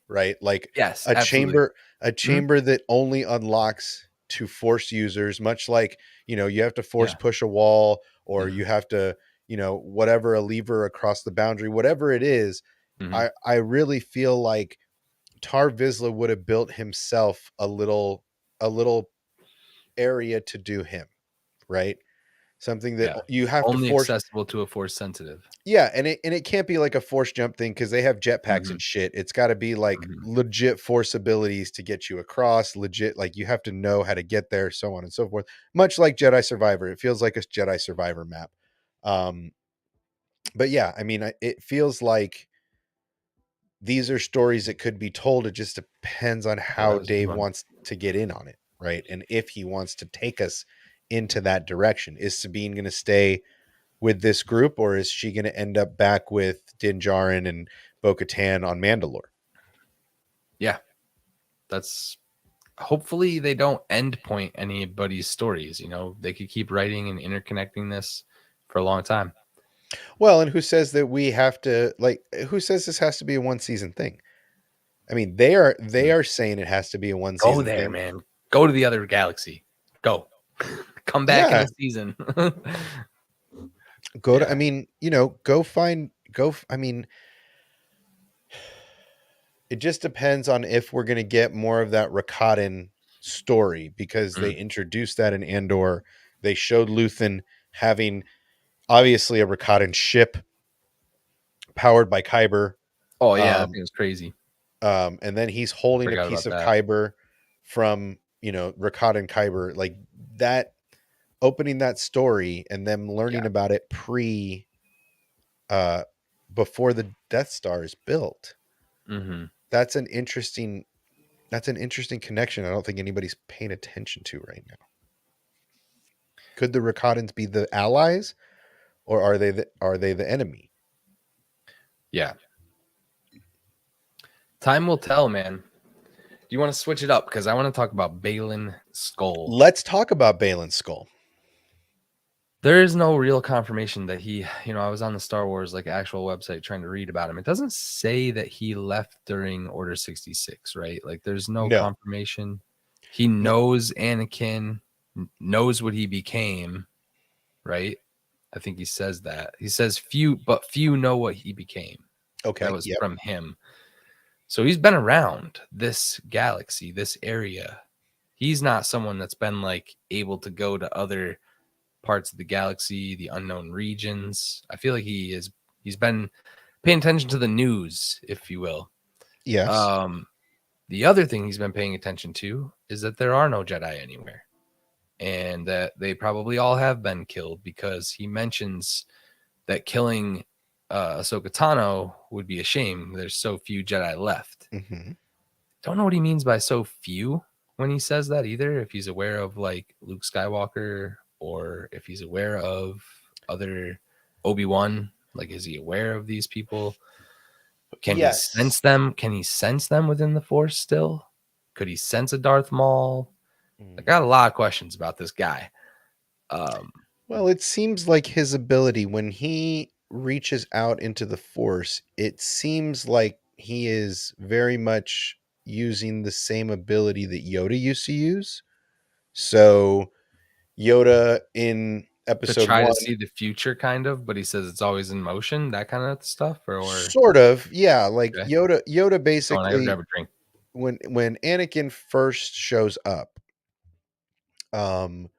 A: right? Like
B: yes, absolutely.
A: a
B: Mhm.
A: chamber that only unlocks to Force users, much like, you have to force
B: Yeah.
A: push a wall or
B: Mhm.
A: you have to, whatever, a lever across the boundary, whatever it is.
B: Mhm.
A: I really feel like Tar Vizsla would have built himself a little area to do him, right? Something that
B: Yeah.
A: you have to
B: Only
A: force.
B: accessible to a force sensitive.
A: Yeah, and it can't be like a force jump thing because they have jetpacks
B: Mhm.
A: and shit. It's got to be like
B: Mhm.
A: legit force abilities to get you across. Legit, like you have to know how to get there, so on and so forth. Much like Jedi Survivor, it feels like a Jedi Survivor map. Um, but yeah, I mean, it feels like these are stories that could be told. It just depends on
B: Oh, that
A: how
B: was a good
A: Dave
B: one.
A: wants to get in on it, right? And if he wants to take us into that direction. Is Sabine going to stay with this group, or is she going to end up back with Din Djarin and Bo-Katan on Mandalore?
B: Yeah. That's hopefully they don't end point anybody's stories. They could keep writing and interconnecting this for a long time.
A: Well, and who says that we have to, like, who says this has to be a one season thing? I mean, they are saying it has to be a one
B: Go
A: season
B: there,
A: thing.
B: man. Go to the other galaxy. Go. Come back in
A: Yeah,
B: a season.
A: go to, I
B: Yeah.
A: mean, I mean, it just depends on if we're going to get more of that Rakatan story because they
B: Mhm.
A: introduced that in Andor. They showed Luthen having obviously a Rakatan ship powered by Kyber.
B: Oh yeah, that
A: Um,
B: thing was crazy.
A: and then he's holding a
B: Forgot
A: piece
B: about
A: of
B: that.
A: Kyber from, Rakatan Kyber, like that, opening that story and them
B: Yeah.
A: learning about it uh, before the Death Star is built.
B: Mm-hmm.
A: That's an interesting connection. I don't think anybody's paying attention to right now. Could the Rakatans be the allies, or are they the enemy?
B: Yeah. Time will tell, man. Do you want to switch it up? Because I want to talk about Balin Skull.
A: Let's talk about Balin's skull.
B: There is no real confirmation that I was on the Star Wars actual website trying to read about him. It doesn't say that he left during Order 66, right? Like there's no
A: No,
B: confirmation. He
A: no.
B: knows Anakin, knows what he became, right? I think he says that. He says few know what he became. That
A: Okay.
B: was
A: Yep.
B: from him. So he's been around this galaxy, this area. He's not someone that's been able to go to other parts of the galaxy, the unknown regions. I feel like he's been paying attention to the news, if you will.
A: Yes.
B: Um, the other thing he's been paying attention to is that there are no Jedi anywhere, and that they probably all have been killed because he mentions that killing Ahsoka Tano would be a shame. There's so few Jedi left.
A: Mm-hmm.
B: Don't know what he means by so few when he says that either. If he's aware of Luke Skywalker or if he's aware of other Obi-Wan, is he aware of these people? Can he
A: Yes.
B: sense them? Can he sense them within the Force still? Could he sense a Darth Maul? I got a lot of questions about this guy. Um,
A: Well, it seems like his ability when he reaches out into the force, it seems like he is very much using the same ability that Yoda used to use. So Yoda in
B: To
A: episode
B: try to
A: 1
B: see the future, kind of, but he says it's always in motion, that kind of stuff, or
A: sort of, yeah, like
B: okay.
A: Yoda
B: Going, I gotta
A: basically
B: grab a drink.
A: when Anakin first shows up, um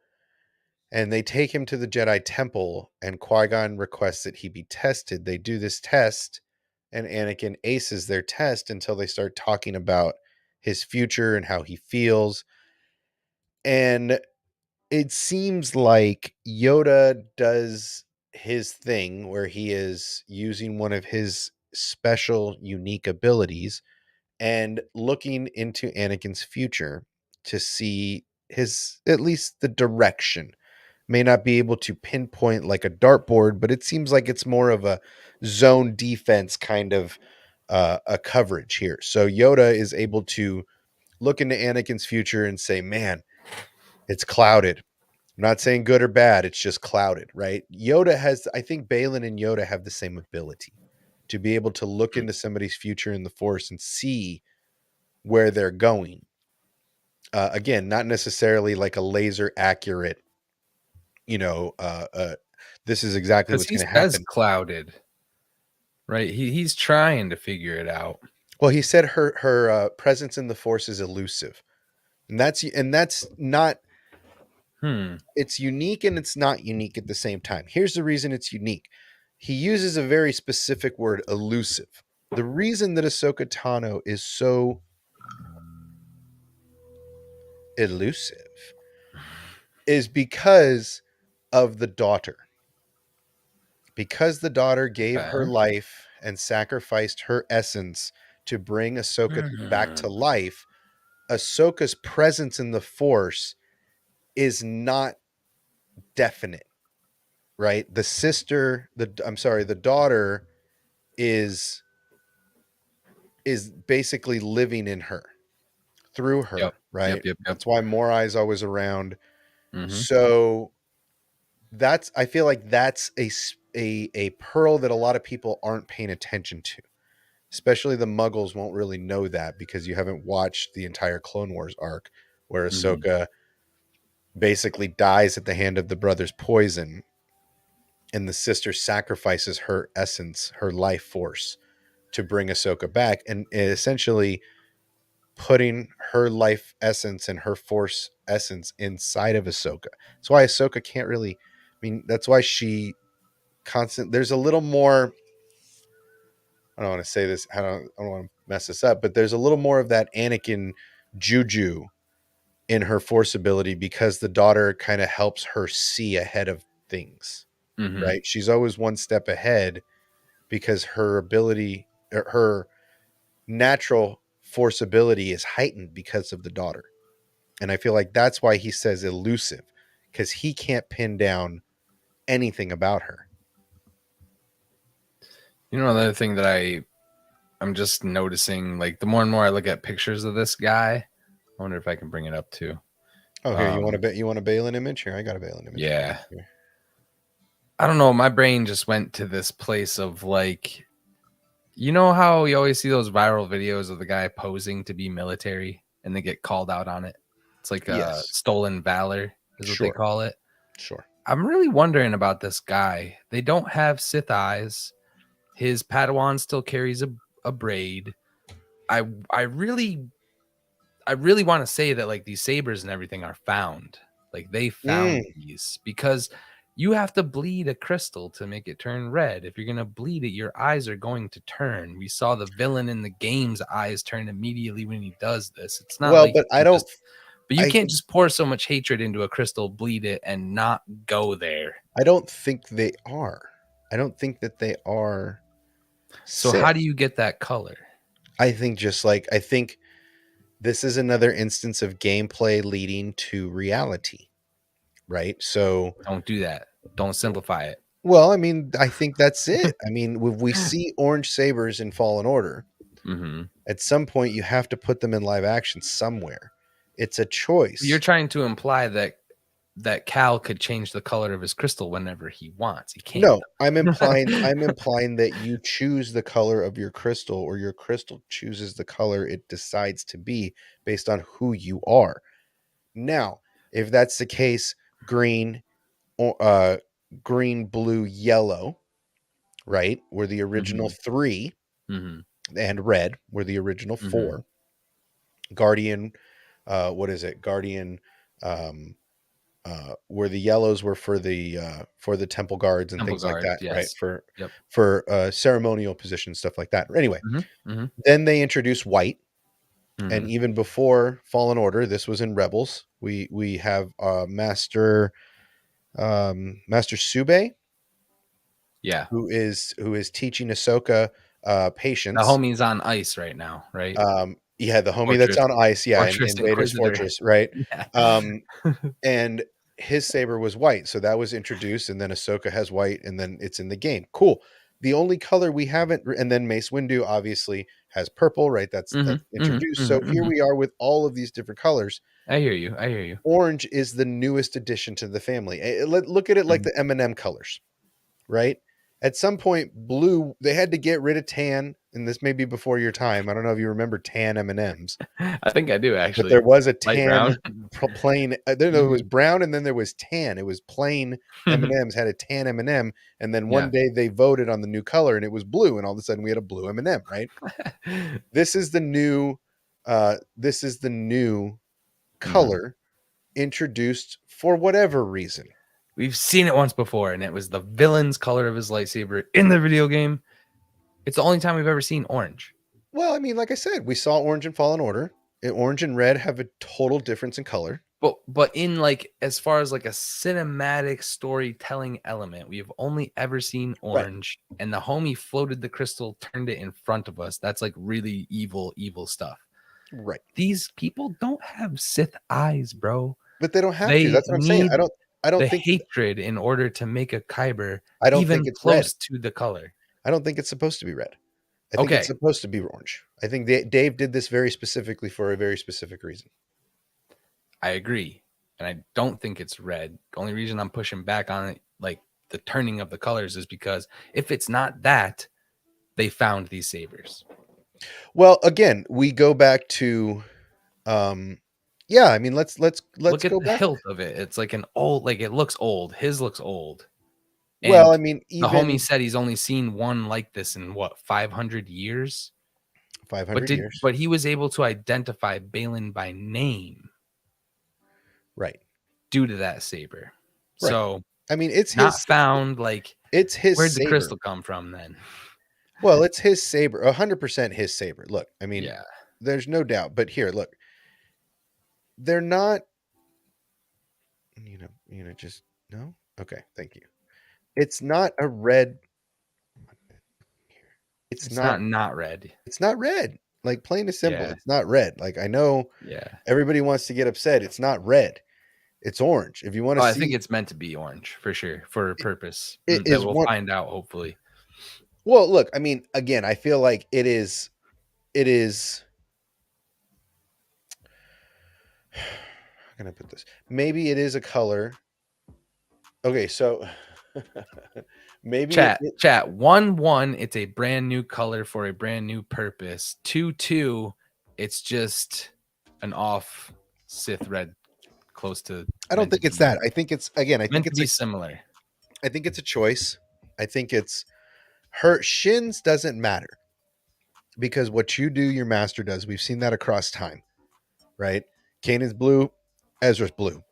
A: and they take him to the Jedi Temple, and Qui-Gon requests that he be tested. They do this test, and Anakin aces their test until they start talking about his future and how he feels. And it seems like Yoda does his thing where he is using one of his special, unique abilities and looking into Anakin's future to see his, at least the direction. May not be able to pinpoint like a dartboard, but it seems like it's more of a zone defense kind of a coverage here. So Yoda is able to look into Anakin's future and say, man, it's clouded. I'm not saying good or bad, it's just clouded, right? Yoda has, I think Balin and Yoda have the same ability to be able to look into somebody's future in the Force and see where they're going. Again, not necessarily like a laser accurate, you know, this is exactly
B: Because
A: what's
B: he
A: going to
B: says
A: happen.
B: clouded, right? He's trying to figure it out.
A: Well, he said her presence in the Force is elusive, and that's not.
B: Hmm.
A: It's unique and it's not unique at the same time. Here's the reason it's unique. He uses a very specific word, elusive. The reason that Ahsoka Tano is so elusive is because of the daughter. Because the daughter gave her
B: Okay.
A: life and sacrificed her essence to bring Ahsoka back
B: Hmm.
A: to life, Ahsoka's presence in the Force is not definite, right? The sister, the daughter is basically living in her through
B: Yep.
A: her,
B: Yep.
A: right?
B: Yep. Yep.
A: That's why Morai's always around.
B: Mm-hmm.
A: So that's I feel like that's a pearl that a lot of people aren't paying attention to. Especially the Muggles won't really know that because you haven't watched the entire Clone Wars arc where
B: Mm-hmm.
A: Ahsoka basically dies at the hand of the brother's poison and the sister sacrifices her essence, her life force to bring Ahsoka back and essentially putting her life essence and her force essence inside of Ahsoka. That's why Ahsoka can't really that's why she there's a little more I don't want to say this. I don't want to mess this up, but there's a little more of that Anakin juju in her force ability because the daughter kind of helps her see ahead of things,
B: Mm-hmm.
A: right? She's always one step ahead because her ability, her natural force ability is heightened because of the daughter. And I feel like that's why he says elusive because he can't pin down anything about her.
B: You know, another thing that I'm just noticing, like the more and more I look at pictures of this guy, I wonder if I can bring it up too.
A: Oh, here you want to
B: Um,
A: bet you want a Balin image? Here, I got a Balin image for you.
B: yeah,
A: Here.
B: I don't know. My brain just went to this place of like, you know how you always see those viral videos of the guy posing to be military and they get called out on it. It's like
A: Yes,
B: stolen valor is what they
A: sure,
B: call it.
A: sure.
B: I'm really wondering about this guy. They don't have Sith eyes. His Padawan still carries a braid. I I really I really want to say that like these sabers and everything are found. Like they
A: Mm,
B: found these because you have to bleed a crystal to make it turn red. If you're going to bleed it, your eyes are going to turn. We saw the villain in the game's eyes turn immediately when he does this. It's not
A: well,
B: like
A: but
B: you can just but you
A: I
B: can't just pour so much hatred into a crystal, bleed it and not go there.
A: I don't think they are. I don't think that they are
B: So how do
A: Sith.
B: you get that color?
A: I think just like I think this is another instance of gameplay leading to reality, right? So,
B: Don't do that. Don't simplify it.
A: well, I mean, I think that's it. I mean, if we see orange sabers in Fallen Order,
B: Mhm.
A: at some point you have to put them in live action somewhere. It's a
B: You're
A: choice.
B: trying to imply that that Cal could change the color of his crystal whenever he wants. He can't.
A: No, I'm implying that you choose the color of your crystal, or your crystal chooses the color it decides to be based on who you are. Now, if that's the case, green, green, blue, yellow, right, were the original three, and red were the original four. Guardian, what is it? Guardian, where the yellows were for the temple guards and things like that, right?
B: Yes.
A: For ceremonial positions, stuff like that. Anyway,
B: Mm-hmm.
A: then they introduced white,
B: Mm-hmm.
A: and even before Fallen Order, this was in Rebels. We have Master Sube,
B: Yeah.
A: who is teaching Ahsoka
B: The
A: patience.
B: homie's on ice right now, right?
A: Yeah, the homie that's on ice, yeah, in
B: Fortress
A: Vader's
B: Inquisitor.
A: fortress, right?
B: Yeah.
A: And his saber was white, so that was introduced, and then Ahsoka has white, and then it's in the game. Cool. The only color we haven't, and then Mace Windu obviously has purple, right? That's introduced. So here we are with all of these different colors.
B: I hear you.
A: Orange is the newest addition to the family. Look at it like the M&M colors, right? At some point, blue, they had to get rid of tan, and this may be before your time. I don't know if you remember tan M&Ms.
B: I think I do, actually.
A: But there was a
B: Light
A: tan
B: brown.
A: plain. There was brown, and then there was tan. It was plain M&Ms had a tan M&M, and then one day they voted on the new color, and it was blue, and all of a sudden we had a blue M&M. Right? This is the new. This is the new color introduced for whatever reason.
B: We've seen it once before, and it was the villain's color of his lightsaber in the video game. It's the only time we've ever seen orange.
A: Well, I mean, like I said, we saw orange in Fallen Order. Orange and red have a total difference in color.
B: But in like, as far as like a cinematic storytelling element, we have only ever seen orange, right. And the homie floated the crystal, turned it in front of us. That's like really evil stuff.
A: Right.
B: These people don't have Sith eyes, bro.
A: But they don't have to. That's what I'm saying. I don't think
B: hatred in order to make a kyber.
A: I don't
B: even
A: think it's
B: close
A: red.
B: To the color.
A: I don't think it's supposed to be red. I think it's supposed to be orange. I think Dave did this very specifically for a very specific reason.
B: I agree. And I don't think it's red. The only reason I'm pushing back on it, like the turning of the colors, is because if it's not that, they found these sabers.
A: Well, again, we go back to yeah, I mean, let's
B: look at
A: go
B: the
A: back.
B: hilt of it. It's like an old, like it looks old. His looks old. And
A: well, I mean, even
B: the homie said he's only seen one like this in what, 500 years?
A: 500 years.
B: But he was able to identify Balin by name.
A: Right.
B: Due to that saber.
A: Right.
B: So,
A: I mean, it's
B: not
A: his
B: found, like,
A: it's his
B: where'd
A: saber.
B: The crystal come from then?
A: Well, it's his saber, 100% his saber. Look, I mean,
B: yeah.
A: There's no doubt. But here, look, they're not, just no. Okay, thank you. It's not a red. It's not
B: red.
A: It's not red. Like, plain and simple,
B: Yeah.
A: It's not red. Like, I know.
B: Yeah.
A: Everybody wants to get upset. It's not red. It's orange. If you want to see,
B: I think it's meant to be orange for sure, for a purpose.
A: It
B: that we'll find out, hopefully.
A: Well, look, I mean, again, I feel like it is. How can I put this? Maybe it is a color. Okay, so maybe
B: chat 1-1. It's a brand new color for a brand new purpose. 2-2. It's just an off Sith red, close to.
A: I don't think it's that. I think it's again. I think it's
B: similar.
A: I think it's a choice. I think it's her shins doesn't matter because what you do, your master does. We've seen that across time, right? Kanan's blue, Ezra's blue.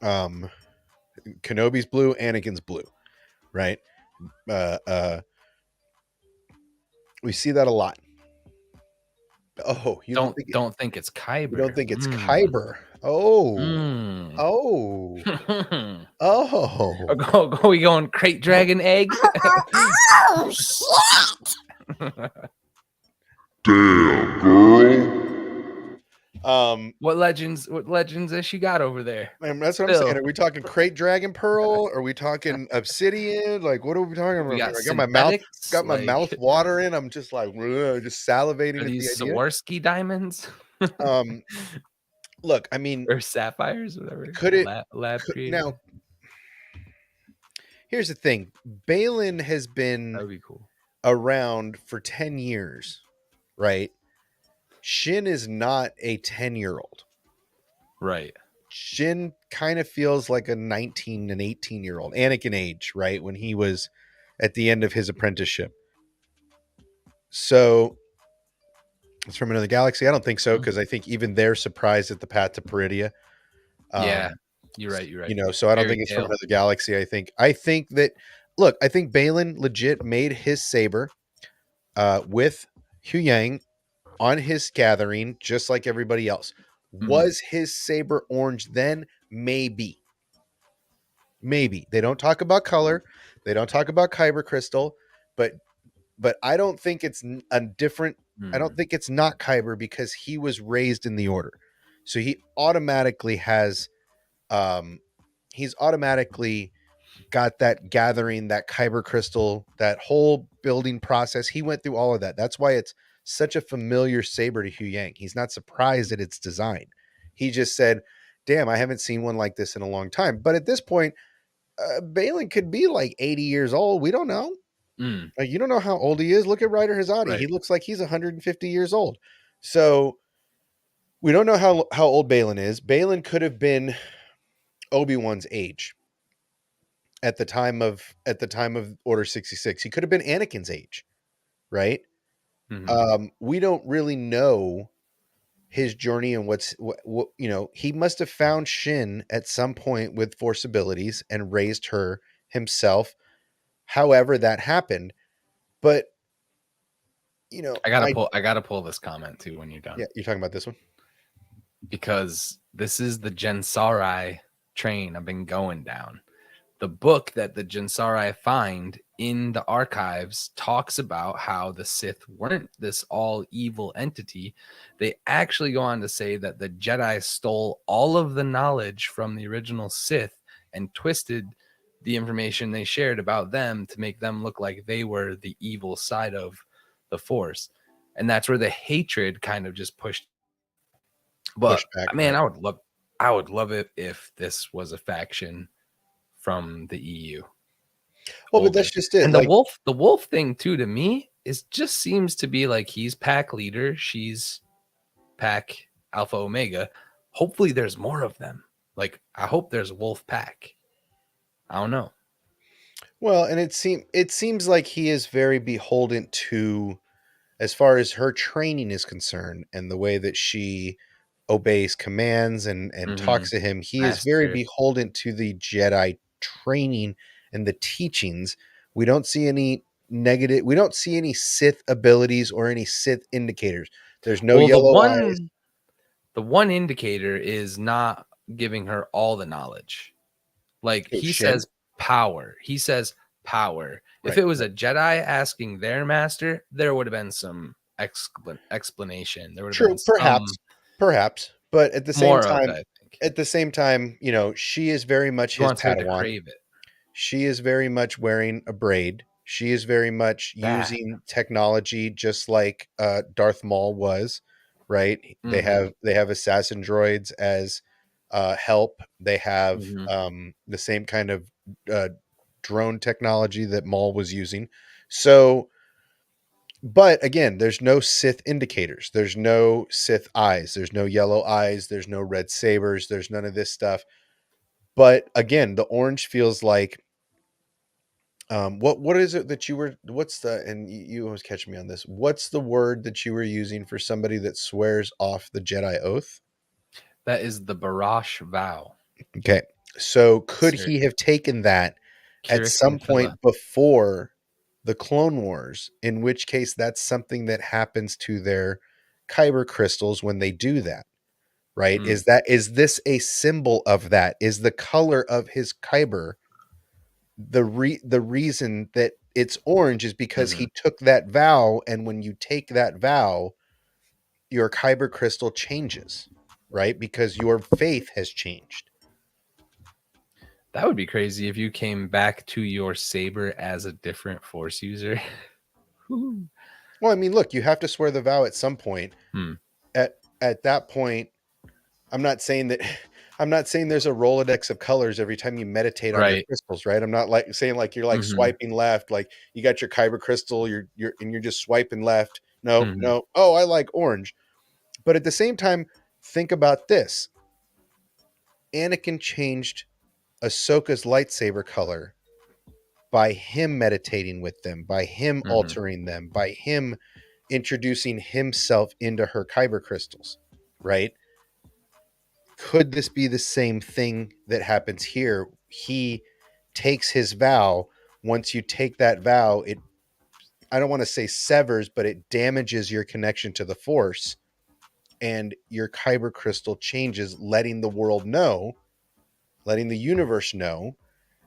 A: Kenobi's blue, Anakin's blue, right? We see that a lot. Oh, you
B: don't think it's kyber.
A: You don't think it's kyber. Oh.
B: We going crate dragon egg?
D: Oh shit.
C: Damn, girl.
B: What legends has she got over there?
A: Man, that's what I'm saying. Are we talking crate dragon pearl? Are we talking obsidian? Like, what are we talking about? I got my mouth watering. I'm just like, just salivating
B: are
A: at
B: these
A: the idea.
B: Swarovski diamonds.
A: look, I mean,
B: or sapphires, whatever.
A: could it
B: Lab created.
A: now? Here's the thing: Balin has
B: That
A: been
B: would be cool.
A: around for 10 years, right? Shin is not a 10-year-old.
B: Right.
A: Shin kind of feels like a 19 and 18-year-old, Anakin age, right? When he was at the end of his apprenticeship. So it's from another galaxy. I don't think so, because I think even they're surprised at the path to Peridia.
B: Yeah. You're right. You're right.
A: So I don't
B: Fairy
A: think it's from
B: tale.
A: another galaxy. I think that look, I think Balin legit made his saber with Hu Yang on his gathering, just like everybody else. Was his saber orange then? Maybe. Maybe. They don't talk about color. They don't talk about kyber crystal, but I don't think it's a different. I don't think it's not kyber, because he was raised in the order, so he automatically has. He's automatically got that gathering, that kyber crystal, that whole building process. He went through all of that. That's why it's such a familiar saber to Hu Yang. He's not surprised at its design. He just said, "Damn, I haven't seen one like this in a long time." But at this point, Balin could be like 80 years old. We don't know. Like, you don't know how old he is. Look at Ryder Hazadi.
B: Right.
A: He looks like he's 150 years old. So we don't know how old Balin is. Balin could have been Obi-Wan's age at the time of Order 66. He could have been Anakin's age, right? We don't really know his journey and what he must have found Shin at some point with Force abilities and raised her himself. However that happened, but
B: I gotta pull this comment too when you're done.
A: Yeah, you're talking about this one?
B: Because this is the Gensari train I've been going down. The book that the Gensari find in the archives talks about how the Sith weren't this all evil entity. They actually go on to say that the Jedi stole all of the knowledge from the original Sith and twisted the information they shared about them to make them look like they were the evil side of the Force. And that's where the hatred kind of just pushed. But
A: back,
B: man,
A: right?
B: I would love it if this was a faction from the EU.
A: Well, but that's just it.
B: And
A: Like,
B: the wolf thing too, to me, is just seems to be like he's pack leader, she's pack Alpha Omega. Hopefully there's more of them. Like, I hope there's a wolf pack. I don't know.
A: well, and it seems like he is very beholden to, as far as her training is concerned, and the way that she obeys commands and talks to him. He is very
B: Master.
A: beholden to the Jedi training and the teachings. We don't see any negative. We don't see any Sith abilities or any Sith indicators. There's no yellow eyes.
B: The one indicator is not giving her all the knowledge. Like, he
A: Shin?
B: says power. He says power. If it was a Jedi asking their master, there would have been some explanation. There would have been
A: perhaps, but at the same
B: more of
A: time,
B: it, I think.
A: she is very much
B: He
A: his
B: wants her to
A: Padawan.
B: crave it.
A: She is very much wearing a braid. She is very much using technology, just like Darth Maul was, right? They have assassin droids as help. They have the same kind of drone technology that Maul was using. So, but again, there's no Sith indicators. There's no Sith eyes. There's no yellow eyes. There's no red sabers. There's none of this stuff. But again, the orange feels like what is it that you were, what's the, and you always catch me on this, what's the word that you were using for somebody that swears off the Jedi oath?
B: That is the Barash vow.
A: Okay, so could he have taken that at some point before the Clone Wars, in which case that's something that happens to their kyber crystals when they do that, right? Is this a symbol of that? Is the color of his kyber the reason that it's orange is because he took that vow, and when you take that vow, your kyber crystal changes, right? Because your faith has changed.
B: That would be crazy if you came back to your saber as a different Force user.
A: Well, I mean, look, you have to swear the vow at some point. At that point, I'm not saying that I'm not saying there's a Rolodex of colors every time you meditate on your
B: Right.
A: crystals, right? I'm not like saying like you're like
B: Mhm.
A: swiping left, like you got your kyber crystal, you're just swiping left. No,
B: Mhm.
A: no. Oh, I like orange. But at the same time, think about this. Anakin changed Ahsoka's lightsaber color by him meditating with them, by him
B: Mhm.
A: altering them, by him introducing himself into her kyber crystals, right? Could this be the same thing that happens here? He takes his vow. Once you take that vow, it, I don't want to say severs, but it damages your connection to the force, and your kyber crystal changes, letting the world know, letting the universe know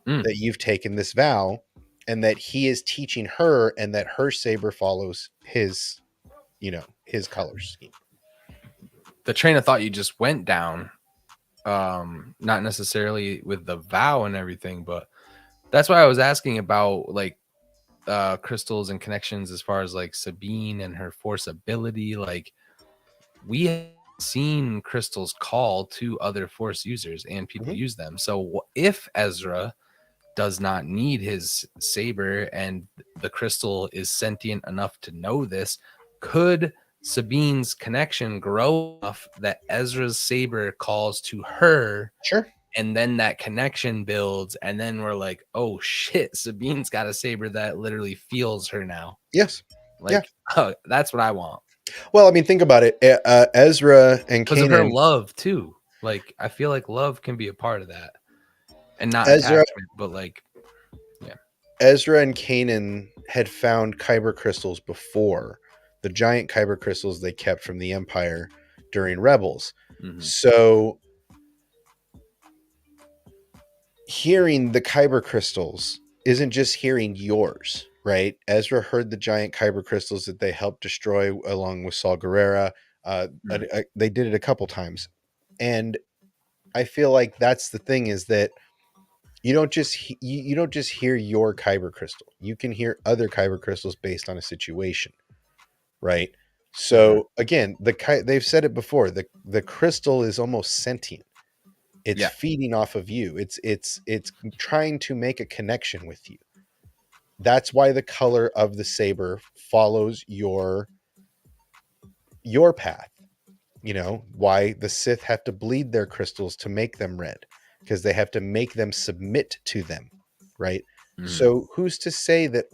B: Mm.
A: that you've taken this vow, and that he is teaching her, and that her saber follows his, his color scheme.
B: The train of thought you just went down, not necessarily with the vow and everything, but that's why I was asking about like crystals and connections as far as like Sabine and her force ability. Like we have seen crystals call to other force users and people
A: Mhm.
B: use them. So if Ezra does not need his saber and the crystal is sentient enough to know this, could Sabine's connection grow enough that Ezra's saber calls to her,
A: Sure.
B: and then that connection builds, and then we're like, oh shit, Sabine's got a saber that literally feels her now.
A: Yes. Yeah.
B: Like, that's what I want.
A: Well, I mean, think about it. Ezra and
B: Because of her
A: Kanan.
B: love too. Like, I feel like love can be a part of that. And not
A: Ezra
B: attachment, but like, yeah.
A: Ezra and Kanan had found kyber crystals before, the giant kyber crystals they kept from the Empire during Rebels.
B: Mhm.
A: So hearing the kyber crystals isn't just hearing yours, right? Ezra heard the giant kyber crystals that they helped destroy along with Saul Guerrera.
B: Mm.
A: They did it a couple times, and I feel like that's the thing, is that you don't just hear your kyber crystal. You can hear other kyber crystals based on a situation, right?
B: Mhm.
A: So again, they've said it before. The crystal is almost sentient. It's
B: Yeah,
A: feeding off of you. It's trying to make a connection with you. That's why the color of the saber follows your path. Why the Sith have to bleed their crystals to make them red, because they have to make them submit to them, right?
B: mhm,
A: So who's to say that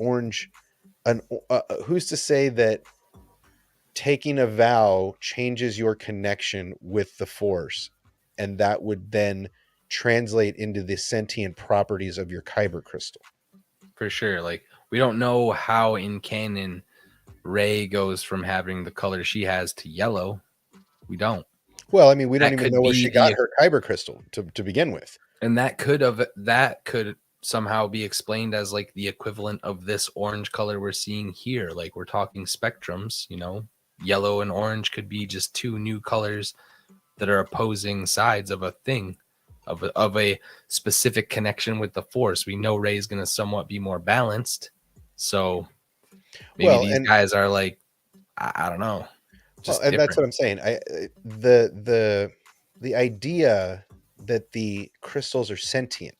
A: who's to say that taking a vow changes your connection with the force, and that would then translate into the sentient properties of your kyber crystal?
B: for sure. Like, we don't know how in canon Rey goes from having the color she has to yellow. We don't.
A: Well, I mean, we don't
B: That
A: even
B: could
A: know where
B: be
A: she got
B: the,
A: her kyber crystal to begin with.
B: and that could somehow be explained as like the equivalent of this orange color we're seeing here. Like, we're talking spectrums, yellow and orange could be just two new colors that are opposing sides of a thing, of a specific connection with the force. We know Rey's going to somewhat be more balanced, so maybe
A: Well,
B: these
A: and
B: guys are like, I don't know, just
A: that's
B: different.
A: what I'm saying. The idea that the crystals are sentient,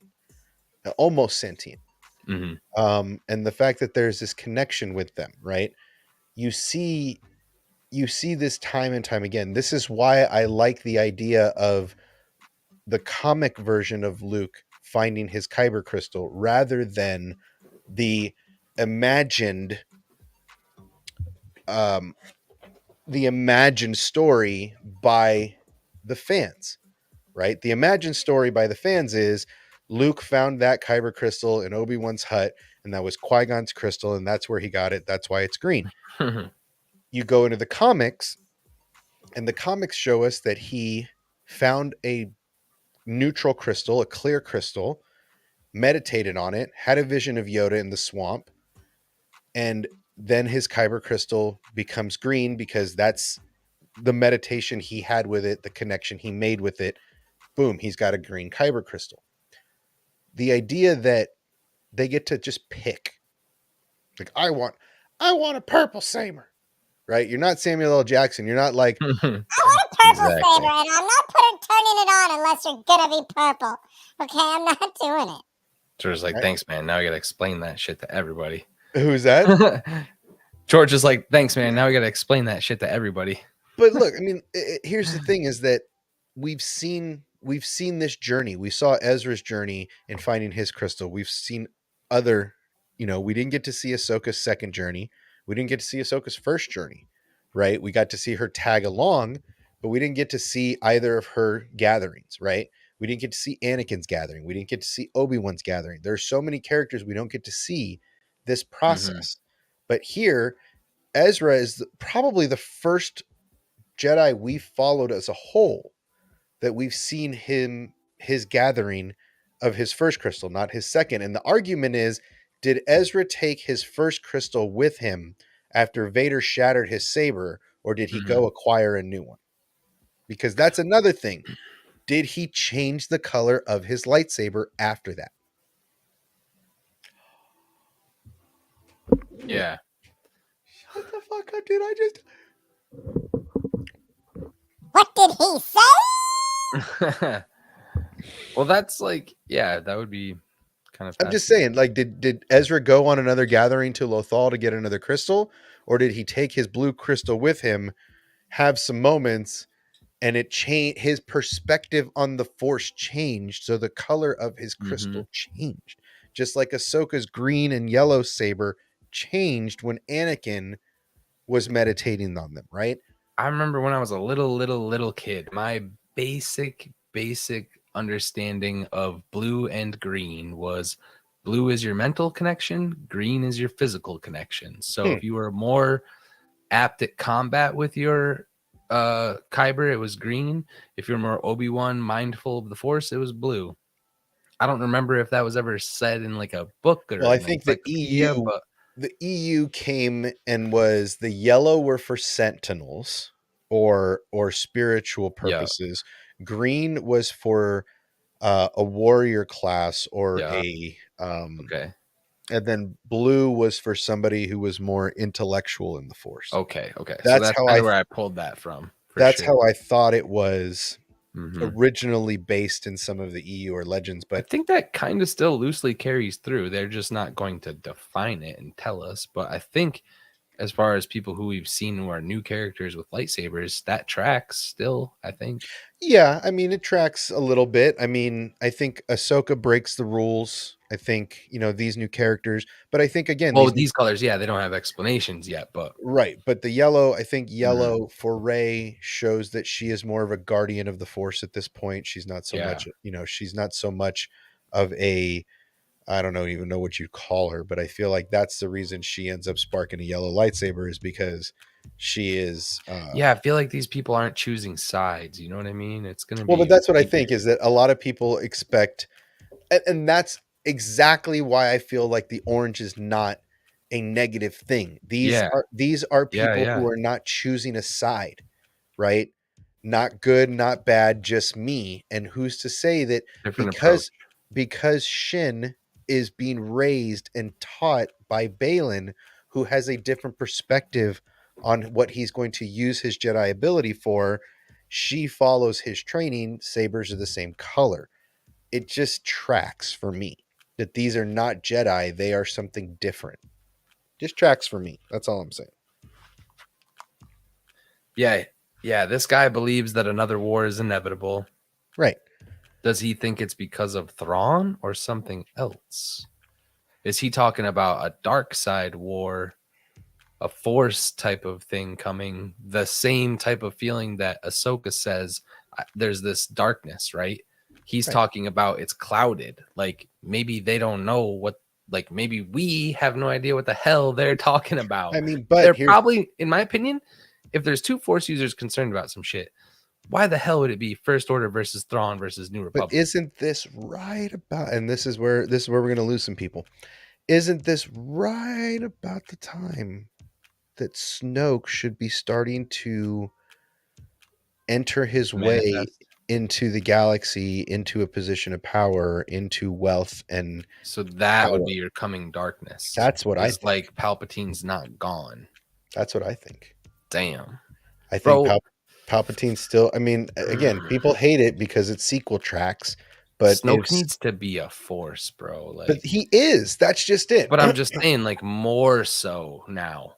A: almost sentient,
B: Hmm.
A: and the fact that there's this connection with them, right? You see, this time and time again. This is why I like the idea of the comic version of Luke finding his kyber crystal rather than the imagined um the imagined story by the fans, right? The imagined story by the fans is Luke found that kyber crystal in Obi-Wan's hut, and that was Qui-Gon's crystal, and that's where he got it. That's why it's green. You go into the comics, and the comics show us that he found a neutral crystal, a clear crystal, meditated on it, had a vision of Yoda in the swamp, and then his kyber crystal becomes green because that's the meditation he had with it, the connection he made with it. Boom, he's got a green kyber crystal. The idea that they get to just pick, like, I want a purple saber. right? You're not Samuel L. Jackson. You're not like,
D: I want a purple
B: Exactly.
D: saber, and I'm not turning it on unless you're gonna be purple. Okay, I'm not doing it.
B: George is like,
A: Right.
B: thanks, man. Now we got to explain that shit to everybody.
A: who's that?
B: George is like, thanks, man. Now we got to explain that shit to everybody.
A: But look, I mean, here's the thing: is that we've seen this journey. We saw Ezra's journey in finding his crystal. We've seen other, we didn't get to see Ahsoka's second journey. We didn't get to see Ahsoka's first journey, right? We got to see her tag along, but we didn't get to see either of her gatherings, right? We didn't get to see Anakin's gathering. We didn't get to see Obi-Wan's gathering. There's so many characters we don't get to see this process. But here, Ezra is probably the first Jedi we followed as a whole that we've seen his gathering of his first crystal, not his second. And the argument is, did Ezra take his first crystal with him after Vader shattered his saber, or did he go acquire a new one? Because that's another thing. Did he change the color of his lightsaber after that?
B: Yeah.
A: Shut the fuck up, dude. I just
D: What did he say?
B: Well, that's like, yeah, that would be kind of.
A: I'm just saying, like, did Ezra go on another gathering to Lothal to get another crystal, or did he take his blue crystal with him, have some moments, and it changed his perspective on the Force changed, so the color of his crystal changed, just like Ahsoka's green and yellow saber changed when Anakin was meditating on them, right?
B: I remember when I was a little kid, my basic understanding of blue and green was blue is your mental connection, green is your physical connection. So if you were more apt at combat with your Kyber, it was green. If you're more Obi-Wan mindful of the Force, it was blue. I don't remember if that was ever said in like a book or
A: Well, I think the EU
B: but
A: the EU came and was the yellow were for sentinels or spiritual purposes. Green was for a warrior class or a
B: okay.
A: And then blue was for somebody who was more intellectual in the Force.
B: Okay.
A: That's
B: So that's
A: how
B: kind of where I pulled that from.
A: That's how I thought it was
B: Mhm.
A: originally based in some of the EU or legends,
B: I
A: but
B: think that kind of still loosely carries through. They're just not going to define it and tell us. But I think as far as people who we've seen who are new characters with lightsabers, that tracks still, I think.
A: yeah, I mean, it tracks a little bit. I mean, I think Ahsoka breaks the rules. I think, these new characters, but I think again,
B: Well, with these colors, yeah, they don't have explanations yet, but
A: right. But the yellow, I think yellow for Rey shows that she is more of a guardian of the Force at this point. She's not so much, she's not so much of a, I don't even know what you'd call her, but I feel like that's the reason she ends up sparking a yellow lightsaber is because she is.
B: yeah, I feel like these people aren't choosing sides. You know what I mean? It's going to be.
A: Well, but that's what I think is that a lot of people expect, and that's exactly why I feel like the orange is not a negative thing. These are people who are not choosing a side, right? Not good, not bad, just me. And who's to say that because Shin is being raised and taught by Balin, who has a different perspective on what he's going to use his Jedi ability for, she follows his training, sabers are the same color. It just tracks for me that these are not Jedi, they are something different. Just tracks for me. That's all I'm saying.
B: Yeah, this guy believes that another war is inevitable.
A: Right.
B: Does he think it's because of Thrawn or something else? Is he talking about a dark side war, a Force type of thing coming, the same type of feeling that Ahsoka says there's this darkness, right? He's talking about it's clouded. Like maybe they don't know what, like maybe we have no idea what the hell they're talking about.
A: I mean, but
B: they're probably, in my opinion, if there's two Force users concerned about some shit, why the hell would it be First Order versus Thrawn versus New Republic?
A: But isn't this right about, and this is where we're going to lose some people. Isn't this right about the time that Snoke should be starting to enter his way into the galaxy, into a position of power, into wealth, and
B: so that
A: power.
B: Would be your coming darkness.
A: That's what I think.
B: Like Palpatine's not gone.
A: That's what I think.
B: Damn,
A: I think
B: bro.
A: Palpatine still. I mean, again, people hate it because it's sequel tracks, but
B: Snoke needs to be a force, bro. Like,
A: he is. That's just it.
B: but I'm just saying, like, more so now,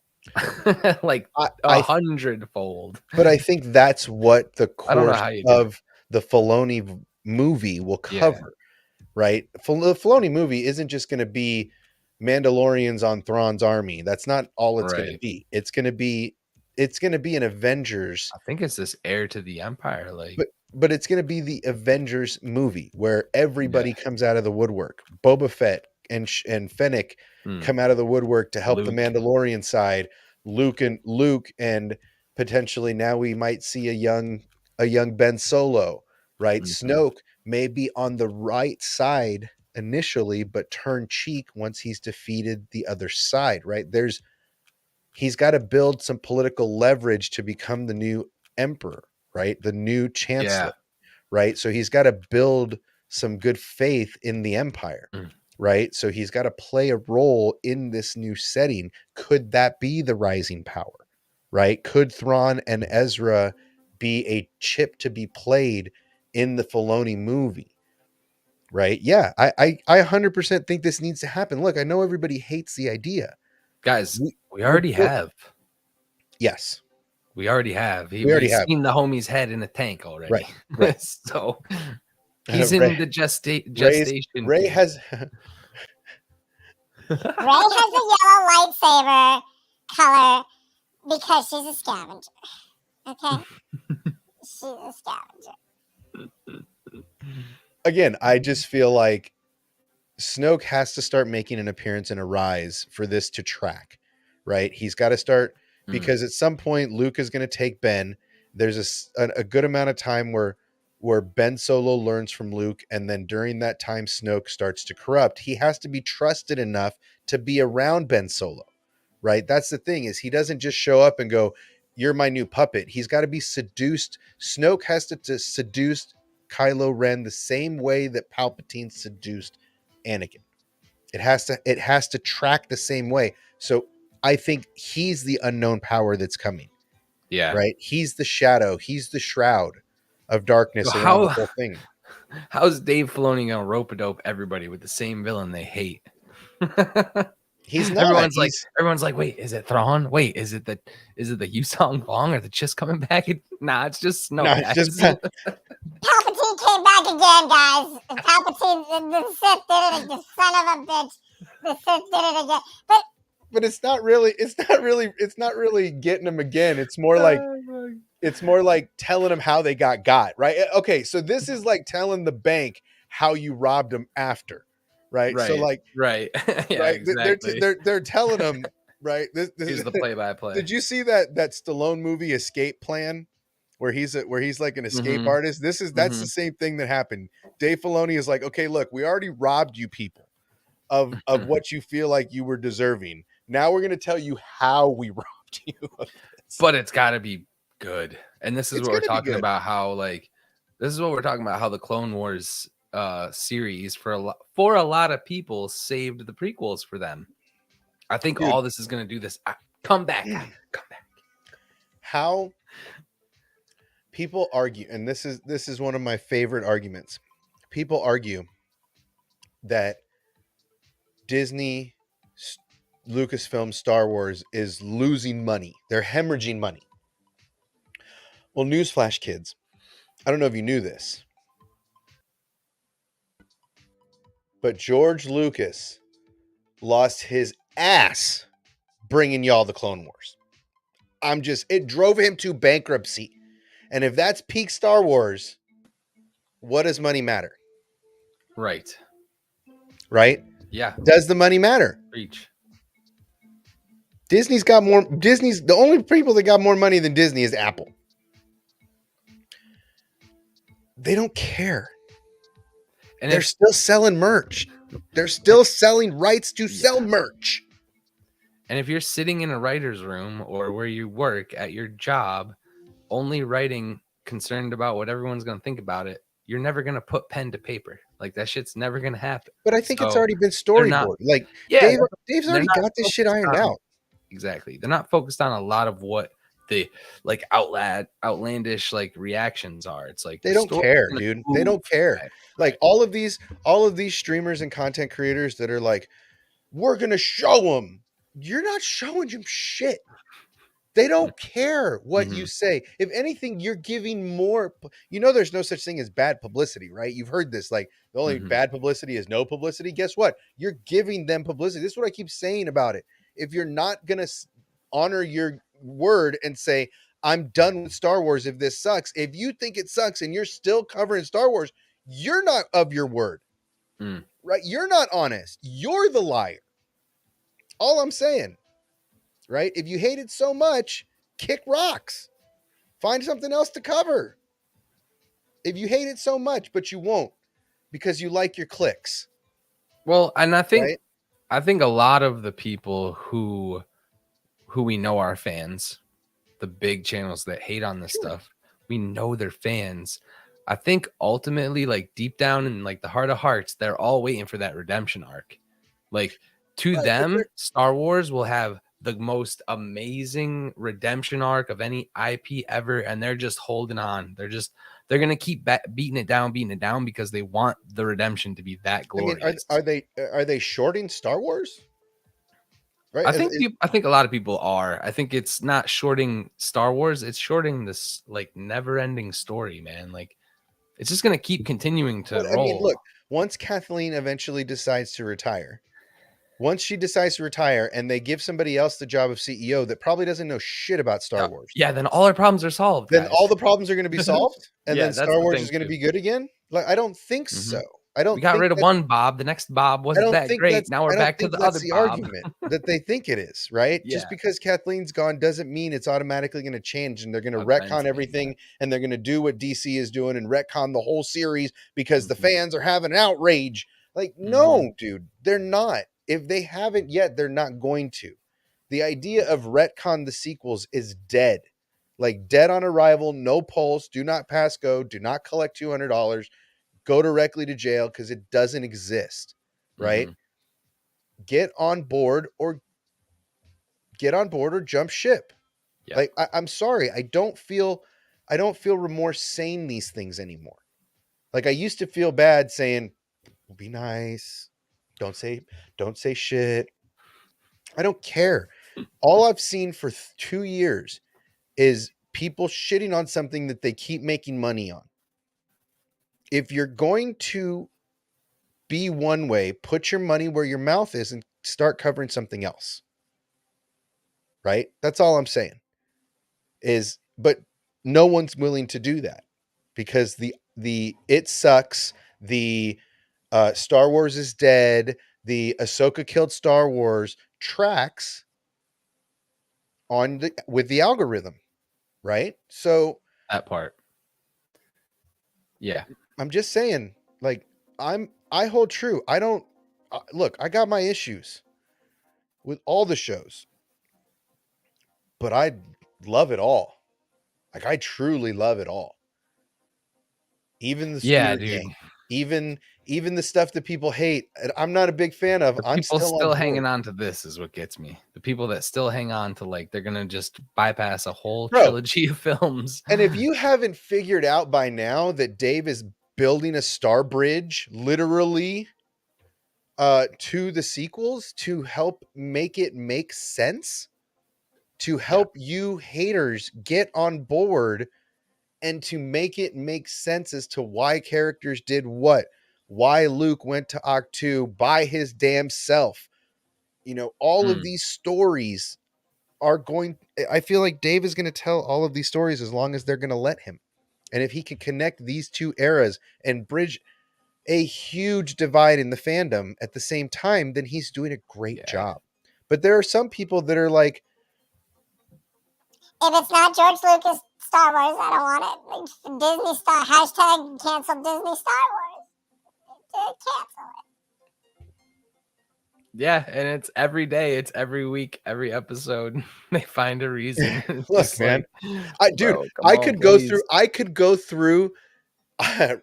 B: like
A: I
B: 100-fold.
A: But I think that's what the
B: I don't know
A: course
B: how you do it.
A: of the Filoni movie will
B: Yeah.
A: cover, right? The Filoni movie isn't just going to be Mandalorians on Thrawn's army. That's not all it's going to
B: Right.
A: be. It's going to be an Avengers,
B: I think it's this heir to the Empire. Like,
A: but it's going to be the Avengers movie where everybody
B: Yeah.
A: comes out of the woodwork. Boba Fett and Fennec come out of the woodwork to help the
B: Luke.
A: Mandalorian side. Luke and potentially now we might see a young Ben Solo, right?
B: Mhm.
A: Snoke may be on the right side initially, but turn cheek once he's defeated the other side, right? He's got to build some political leverage to become the new emperor, right? The new chancellor, right? So he's got to build some good faith in the empire, right? So he's got to play a role in this new setting. Could that be the rising power, right? Could Thrawn and Ezra be a chip to be played in the Filoni movie? Right? Yeah, I 100% think this needs to happen. Look, I know everybody hates the idea.
B: Guys, we already have.
A: Yes.
B: We already have.
A: We already
B: We've
A: have.
B: seen the homie's head in a tank already.
A: Right.
B: So he's in the gestation.
A: Ray has
D: Ray has a yellow lightsaber color because she's a scavenger. Okay? She's a scavenger.
A: again, I just feel like Snoke has to start making an appearance in Arise for this to track, right? He's got to start because at some point Luke is going to take Ben. There's a good amount of time where Ben Solo learns from Luke, and then during that time Snoke starts to corrupt. He has to be trusted enough to be around Ben Solo, right? That's the thing, is he doesn't just show up and go, "You're my new puppet." He's got to be seduced. Snoke has to seduce Kylo Ren the same way that Palpatine seduced Anakin. It has to track the same way. So I think he's the unknown power that's coming.
B: Yeah.
A: Right? He's the shadow. He's the shroud of darkness around the whole thing.
B: How's Dave Filoni gonna rope-a-dope everybody with the same villain they hate?
A: He's not.
B: Everyone's like, wait, is it Thrawn? Wait, is it the Yusong Vong? Are the Chiss coming back? Nah, it's just Snoke.
A: No, it's just
D: Palpatine came back again, guys. Palpatine, the Sith did it. The son of a bitch. The Sith did it again.
A: But it's not really getting them again. It's more like telling them how they got, right? Okay, so this is like telling the bank how you robbed them after, right? So like,
B: right. Yeah,
A: right?
B: exactly.
A: They're telling them, right? This
B: is the play-by-play.
A: Did you see that Stallone movie Escape Plan, where he's like an escape artist? That's the same thing that happened. Dave Filoni is like, okay, look, we already robbed you people of what you feel like you were deserving. Now we're going to tell you how we robbed you of this.
B: But it's got to be good. And this is what we're talking about, how how the Clone Wars series for a lot of people saved the prequels for them. I think all this is going to do this. Come back.
A: How people argue, and this is one of my favorite arguments. People argue that Disney, Lucasfilm, Star Wars is losing money. They're hemorrhaging money. Well, newsflash, kids. I don't know if you knew this, but George Lucas lost his ass bringing y'all the Clone Wars. It drove him to bankruptcy. And if that's peak Star Wars, what does money matter?
B: Right.
A: Right?
B: Yeah.
A: Does the money matter?
B: Reach.
A: The only people that got more money than Disney is Apple. They don't care. And they're still selling merch. They're still selling rights to sell merch.
B: And if you're sitting in a writer's room or where you work at your job, only writing concerned about what everyone's going to think about it, you're never going to put pen to paper. Like, that shit's never going to happen.
A: But I think it's already been storyboard. Dave's already got this shit ironed out.
B: Exactly. They're not focused on a lot of what the like outlandish like reactions are. It's like
A: They
B: the
A: don't
B: story's
A: care,
B: gonna
A: dude. They
B: move.
A: don't care.
B: Right,
A: Like
B: right.
A: all of these streamers and content creators that are like, we're gonna show them. You're not showing them shit. They don't care what you
B: Mhm.
A: say. If anything, you're giving more. There's no such thing as bad publicity, right? You've heard this. Like, the only
B: Mhm.
A: bad publicity is no publicity. Guess what? You're giving them publicity. This is what I keep saying about it. If you're not going to honor your word and say, I'm done with Star Wars if this sucks, if you think it sucks and you're still covering Star Wars, you're not of your word,
B: Mm.
A: right? You're not honest. You're the liar. All I'm saying, right? If you hate it so much, kick rocks. Find something else to cover. If you hate it so much, but you won't because you like your clicks,
B: Well, and
A: right?
B: I think a lot of the people who we know are fans, the big channels that hate on this
A: Sure.
B: stuff, we know they're fans. I think ultimately, like deep down in like the heart of hearts, they're all waiting for that redemption arc. Like to
A: Right, but
B: them, Star Wars will have the most amazing redemption arc of any IP ever, and they're just holding on. They're gonna keep beating it down because they want the redemption to be that
A: I mean,
B: glorious.
A: are they shorting Star Wars? Right?
B: I think a lot of people are. I think it's not shorting Star Wars, it's shorting this like never-ending story, man. Like it's just gonna keep continuing to
A: I mean,
B: roll.
A: look, once Kathleen eventually decides to retire, once she decides to retire and they give somebody else the job of CEO that probably doesn't know shit about Star
B: Yeah,
A: Wars,
B: yeah, then all our problems are solved,
A: then
B: guys.
A: all the problems are going to be solved and
B: Yeah,
A: then
B: that's
A: Star
B: the
A: Wars
B: thing
A: is going to
B: too.
A: be good again. Like, I don't think
B: Mhm.
A: so. I
B: We
A: don't
B: got
A: think
B: rid of
A: that
B: one Bob. The next Bob wasn't that great. Now we're
A: I don't
B: back to
A: think
B: the
A: that's
B: other
A: the
B: Bob.
A: argument that they think it is, right? Just
B: Yeah,
A: because Kathleen's gone doesn't mean it's automatically going to change and they're going to retcon
B: eventually. Yeah.
A: everything and they're going to do what DC is doing and retcon the whole series because the
B: Mhm.
A: fans are having an outrage. Like,
B: Mhm.
A: no, dude, they're not. If they haven't yet, they're not going to. The idea of retcon the sequels is dead. Like, dead on arrival, no pulse, do not pass go, do not collect $200, go directly to jail because it doesn't exist, right?
B: Mhm.
A: Get on board or jump ship.
B: Yeah.
A: Like, I'm sorry, I don't feel remorse saying these things anymore. Like, I used to feel bad saying, be nice, don't say shit. I don't care. All I've seen for 2 years is people shitting on something that they keep making money on. If you're going to be one way, put your money where your mouth is and start covering something else. Right? That's all I'm saying. But no one's willing to do that because the it sucks, the Star Wars is dead, the Ahsoka killed Star Wars tracks with the algorithm, right? So
B: That part. Yeah.
A: I'm just saying, like, I hold true. I don't look, I got my issues with all the shows, but I love it all. Like, I truly love it all. Even the
B: Yeah,
A: Speeder
B: dude.
A: Gang, even the stuff that people hate, and I'm not a big fan of.
B: The
A: I'm
B: people
A: still on
B: still
A: board.
B: hanging on to this is what gets me. The people that still hang on to like they're gonna just bypass a whole
A: Bro,
B: trilogy of films.
A: and if you haven't figured out by now that Dave is building a star bridge literally to the sequels to help make it make sense, to
B: Yeah.
A: help you haters get on board and to make it make sense as to why characters did what, why Luke went to Octu by his damn self. All of
B: Mm,
A: these stories are going, I feel like Dave is going to tell all of these stories as long as they're going to let him. And if he can connect these two eras and bridge a huge divide in the fandom at the same time, then he's doing a great
B: yeah.
A: job. But there are some people that are like,
D: If it's not George Lucas Star Wars, I don't want it. Like, Disney Star hashtag cancel Disney Star Wars. Cancel it.
B: Yeah, and it's every day, it's every week, every episode. They find a reason. It's
A: look,
B: just
A: man,
B: like,
A: dude,
B: bro, come on, please.
A: I could go through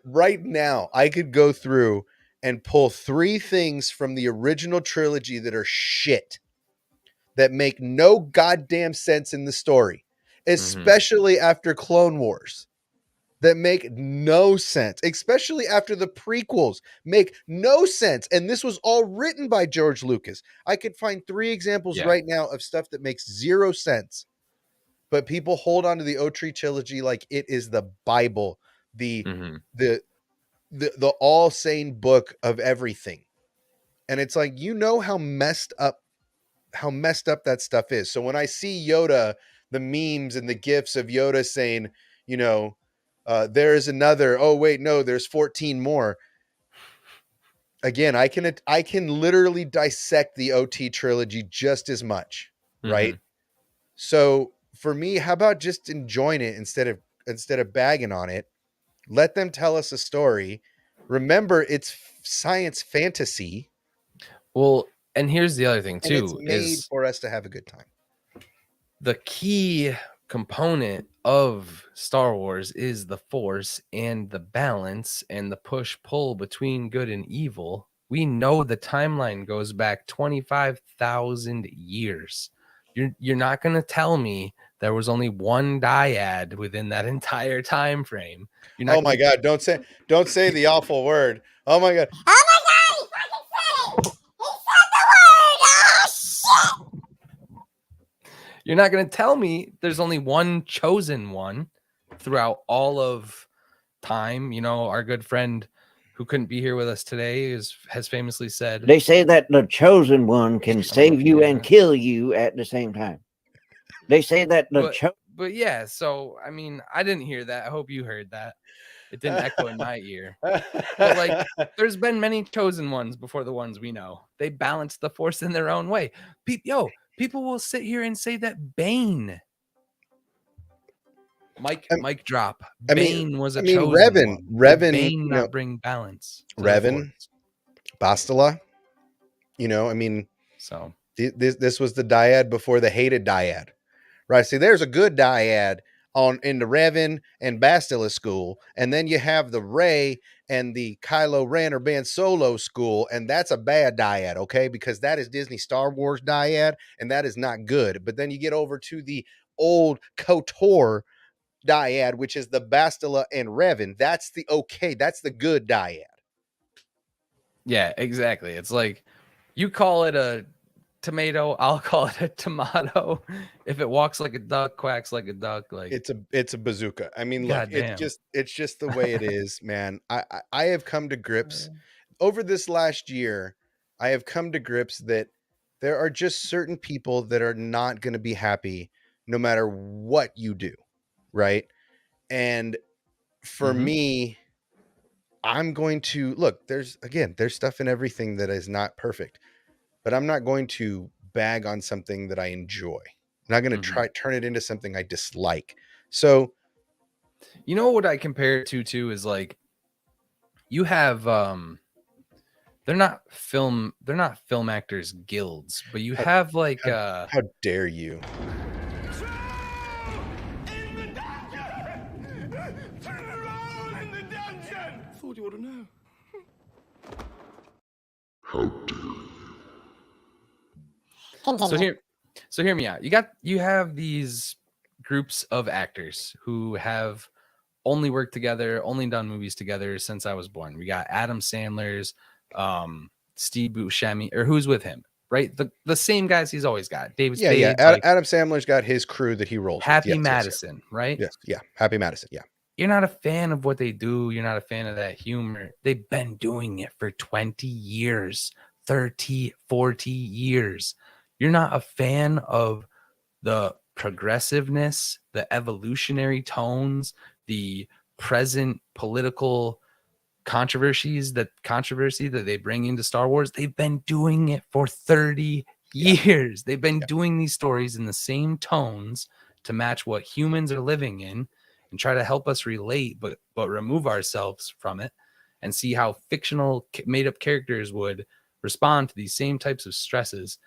A: right now. I could go through and pull 3 things from the original trilogy that are shit, that make no goddamn sense in the story. especially after Clone Wars, that make no sense, especially after the prequels make no sense. And this was all written by George Lucas. I could find 3 examples right now of stuff that makes 0 sense. But people hold on to the O-Tree trilogy like it is the Bible, the all sane book of everything. And it's like, how messed up that stuff is. So when I see Yoda, the memes and the gifs of Yoda saying, there is another, oh wait, no, there's 14 more. Again, I can literally dissect the OT trilogy just as much, right? So for me, how about just enjoying it instead of bagging on it? Let them tell us a story. Remember, it's science fantasy.
B: Well, and here's the other thing
A: And it's
B: too,
A: made
B: is
A: for us to have a good time.
B: the key component of Star Wars is the Force and the balance and the push-pull between good and evil. We know the timeline goes back 25,000 years. You're not going to tell me there was only one dyad within that entire time frame. You're not
A: Oh my God! Don't say the awful word. Oh my God!
D: Oh my God! He fucking said it! He said the word! Oh shit!
B: You're not going to tell me there's only one chosen one throughout all of time. Our good friend who couldn't be here with us today has famously said,
E: They say that the chosen one can save you and kill you at the same time. They say that
B: but yeah, so I mean, I didn't hear that. I hope you heard that. It didn't echo in my ear. But like, there's been many chosen ones before the ones we know. They balance the Force in their own way. People will sit here and say that Bane. Mic drop. Bane was a chosen one.
A: Revan,
B: Bane not bring balance.
A: Revan, Bastila.
B: So
A: this was the dyad before the hated dyad, right? See, there's a good dyad in the Revan and Bastila school, and then you have the Rey and the Kylo Ren or Ben Solo school, and that's a bad dyad, okay? Because that is Disney Star Wars dyad, and that is not good. But then you get over to the old KOTOR dyad, which is the Bastila and Revan. That's the good dyad.
B: Yeah, exactly. It's like, you call it a tomato, I'll call it a tomato. If it walks like a duck, quacks like a duck, like
A: it's a bazooka. I mean, look,
B: goddamn.
A: it's just the way it is, man. I have come to grips over this last year. I have come to grips that there are just certain people that are not going to be happy no matter what you do, right? And for me, I'm going to look, there's stuff in everything that is not perfect, but I'm not going to bag on something that I enjoy. I'm not going to turn it into something I dislike. So,
B: what I compare it to is like, you have they're not film actors guilds, but you have like
A: how dare you?
F: Thought you ought to know.
C: How dare you?
D: Continue.
B: So hear me out. You have these groups of actors who have only worked together, only done movies together since I was born. We got Adam Sandler's, Steve Buscemi, or who's with him, right? The same guys he's always got. David Spade.
A: Yeah. Adam Sandler's got his crew that he rolls
B: Happy
A: with.
B: Madison, right?
A: Yes, yeah. Happy Madison, yeah.
B: You're not a fan of what they do. You're not a fan of that humor. They've been doing it for 20 years, 30, 40 years. You're not a fan of the progressiveness, the evolutionary tones, the present political controversy that they bring into Star Wars. They've been doing it for 30 years. They've been doing these stories in the same tones to match what humans are living in and try to help us relate, but remove ourselves from it and see how fictional made up characters would respond to these same types of stresses.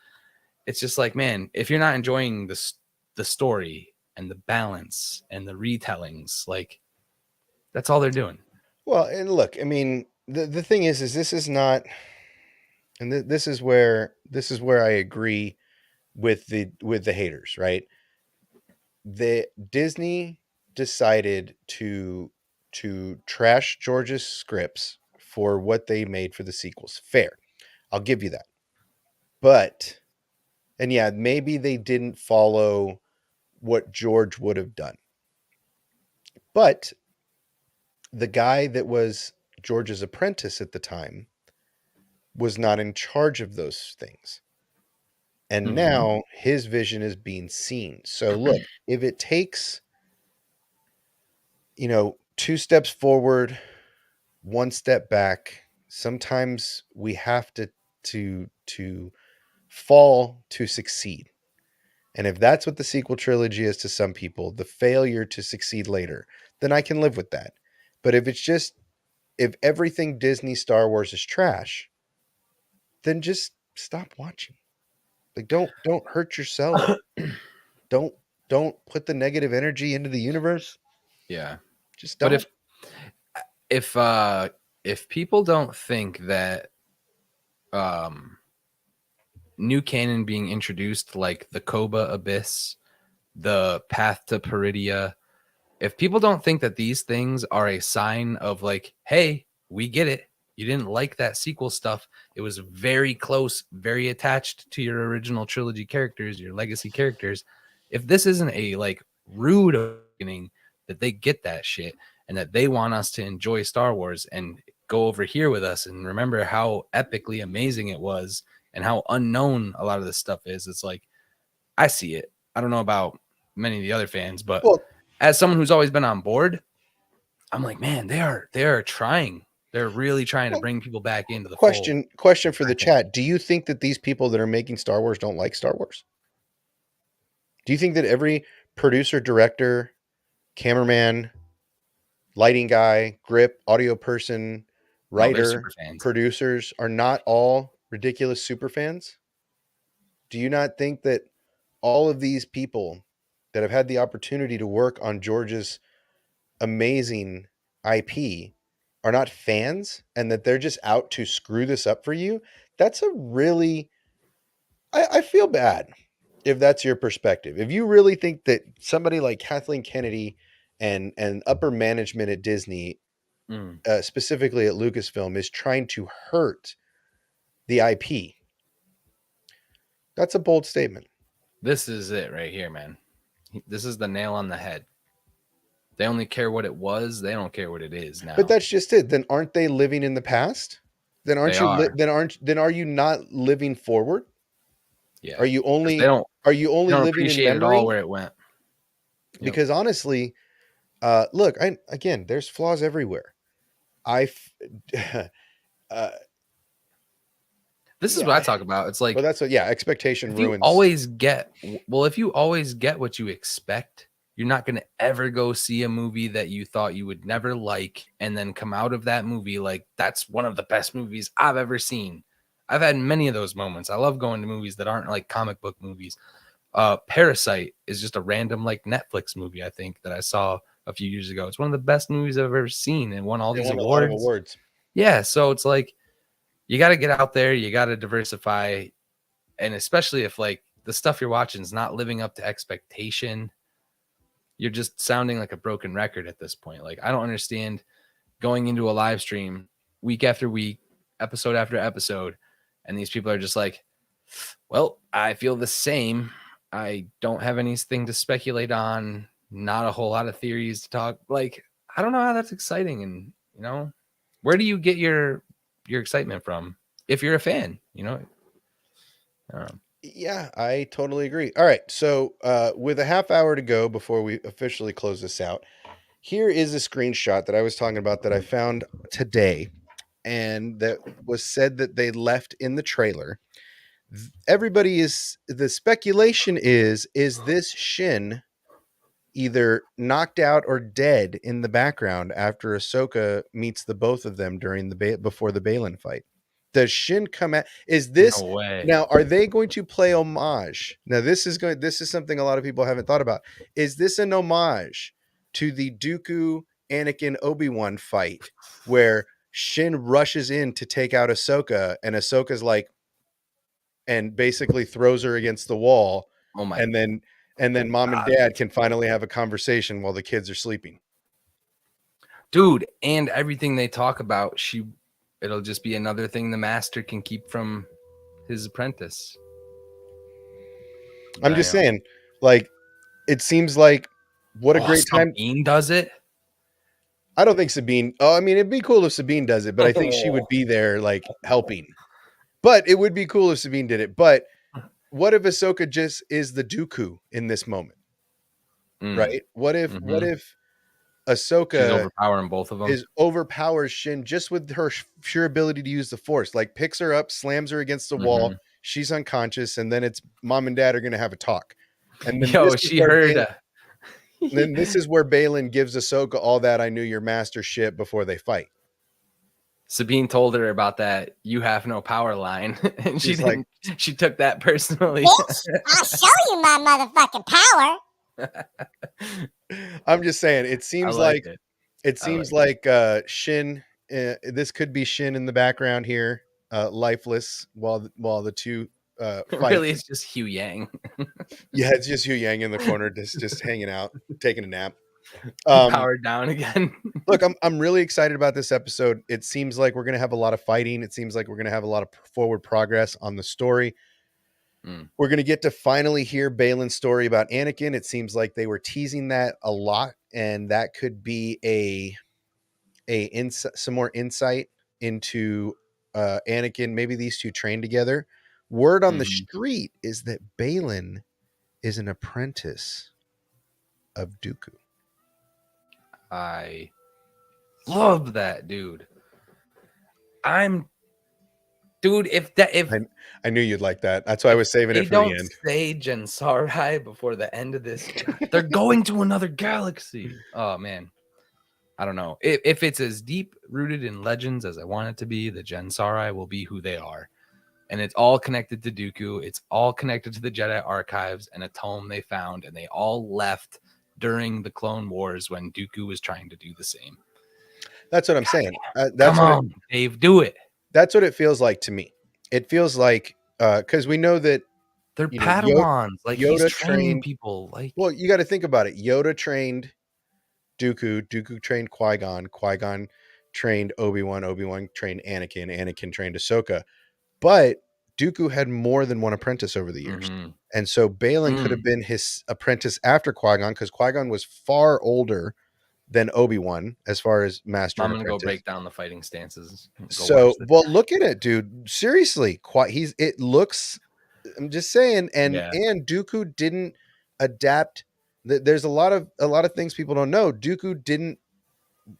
B: It's just like, man, if you're not enjoying the story and the balance and the retellings, like, that's all they're doing.
A: Well, and look, I mean, the thing is this is not, and this is where I agree with the haters, right? the Disney decided to trash George's scripts for what they made for the sequels. Fair. I'll give you that. But and yeah, maybe they didn't follow what George would have done. But the guy that was George's apprentice at the time was not in charge of those things. And
B: Mhm.
A: now his vision is being seen. So look, if it takes, two steps forward, one step back, sometimes we have to fall to succeed. And if that's what the sequel trilogy is to some people, the failure to succeed later, then I can live with that. But if everything Disney Star Wars is trash, then just stop watching. Like don't hurt yourself. Don't don't put the negative energy into the universe.
B: Yeah.
A: Just
B: But
A: don't.
B: if people don't think that new canon being introduced, like the Koba Abyss, the Path to Peridia, if people don't think that these things are a sign of like, hey, we get it. You didn't like that sequel stuff. It was very close, very attached to your original trilogy characters, your legacy characters. If this isn't a like rude awakening that they get that shit and that they want us to enjoy Star Wars and go over here with us and remember how epically amazing it was and how unknown a lot of this stuff is, it's like, I see it. I don't know about many of the other fans, but
A: Well,
B: as someone who's always been on board, I'm like, man, they are trying. They're really trying to bring people back into the fold.
A: question for the
B: I think.
A: chat. Do you think that these people that are making Star Wars don't like Star Wars? Do you think that every producer, director, cameraman, lighting guy, grip, audio person,
B: No, they're
A: writer,
B: super fans.
A: producers are not all ridiculous super fans? Do you not think that all of these people that have had the opportunity to work on George's amazing IP are not fans and that they're just out to screw this up for you? That's a really, I feel bad if that's your perspective. If you really think that somebody like Kathleen Kennedy and upper management at Disney, specifically at Lucasfilm, is trying to hurt the IP, that's a bold statement.
B: This is it right here, man. This is the nail on the head. They only care what it was. They don't care what it is now.
A: But that's just it. Then aren't they living in the past? Then aren't
B: They
A: you?
B: are.
A: Then are you not living forward?
B: Yeah.
A: Are you
B: 'Cause
A: only?
B: they don't
A: living in
B: appreciate it
A: memory?
B: all where it went. Yep.
A: Because honestly, look, again, there's flaws everywhere.
B: This is what I talk about. It's like,
A: well, that's what. Yeah, expectation
B: if you
A: ruins.
B: always get if you always get what you expect, you're not going to ever go see a movie that you thought you would never like and then come out of that movie like, that's one of the best movies I've ever seen. I've had many of those moments. I love going to movies that aren't like comic book movies. Parasite is just a random like Netflix movie, I think, that I saw a few years ago. It's one of the best movies I've ever seen and won all these
A: won
B: awards.
A: a lot of awards.
B: Yeah, so it's like, you got to get out there, you got to diversify, and especially if like the stuff you're watching is not living up to expectation, you're just sounding like a broken record at this point. Like, I don't understand going into a live stream week after week, episode after episode, and these people are just like, well, I feel the same. I don't have anything to speculate on, not a whole lot of theories to talk. Like, I don't know how that's exciting. And, where do you get your excitement from if you're a fan? I don't know.
A: Yeah, I totally agree. All right, so with a half hour to go before we officially close this out, here is a screenshot that I was talking about that I found today, and that was said that they left in the trailer. The speculation is this Shin either knocked out or dead in the background after Ahsoka meets the both of them during before the Balin fight? Does Shin come at? Is this
B: No way.
A: now? Are they going to play homage? Now this is something a lot of people haven't thought about. Is this an homage to the Dooku Anakin Obi-Wan fight where Shin rushes in to take out Ahsoka and Ahsoka's like, and basically throws her against the wall,
B: Oh my!
A: and then And then mom and dad can finally have a conversation while the kids are sleeping.
B: Dude, and everything they talk about, it'll just be another thing the master can keep from his apprentice.
A: I'm just saying, like, it seems like what a great time.
B: Sabine does it.
A: I don't think Sabine. Oh, I mean, it'd be cool if Sabine does it, but I think she would be there, like, helping. But it would be cool if Sabine did it. But what if Ahsoka just is the Dooku in this moment? Right? What if Ahsoka
B: She's overpowering both of them?
A: Overpowers Shin just with her sheer ability to use the Force? Like, picks her up, slams her against the wall. She's unconscious, and then it's mom and dad are going to have a talk. And then
B: she heard.
A: Then this is where Balin gives Ahsoka all that "I knew your master" shit before they fight.
B: Sabine told her about that "you have no power" line, and
A: She's like,
B: she took that personally.
D: Bitch, I'll show you my motherfucking power.
A: I'm just saying, it seems like Shin. This could be Shin in the background here, lifeless while the two fight.
B: Really, it's just Hugh Yang.
A: Yeah, it's just Hugh Yang in the corner, just hanging out, taking a nap.
B: Powered down again.
A: Look, I'm really excited about this episode. It seems like we're going to have a lot of fighting. It seems like we're going to have a lot of forward progress on the story. We're going to get to finally hear Balin's story about Anakin. It seems like they were teasing that a lot, and that could be some more insight into Anakin. Maybe these two train together. Word on the street is that Balin is an apprentice of Dooku.
B: I love that, dude. If
A: I knew you'd like that. That's why I was saving it for the end.
B: Say Jensari before the end of this. They're going to another galaxy. Oh man, I don't know if it's as deep rooted in legends as I want it to be. The Jensari will be who they are, and it's all connected to Dooku. It's all connected to the Jedi archives and a tome they found, and they all left during the Clone Wars when Dooku was trying to do the same.
A: That's what I'm saying.
B: Come on, Dave, do it.
A: That's what it feels like to me. It feels like because we know that
B: they're Padawans.
A: Yoda
B: he's training
A: trained
B: people.
A: Well, you got to think about it. Yoda trained Dooku. Dooku trained Qui-Gon. Qui-Gon trained Obi-Wan. Obi-Wan trained Anakin. Anakin trained Ahsoka. But Dooku had more than one apprentice over the years. And so Balin could have been his apprentice after Qui-Gon, because Qui-Gon was far older than Obi-Wan as far as master.
B: I'm going to go break down the fighting stances.
A: So, well, look at it, dude. Seriously, it looks, I'm just saying, and Dooku didn't adapt. There's a lot of things people don't know. Dooku didn't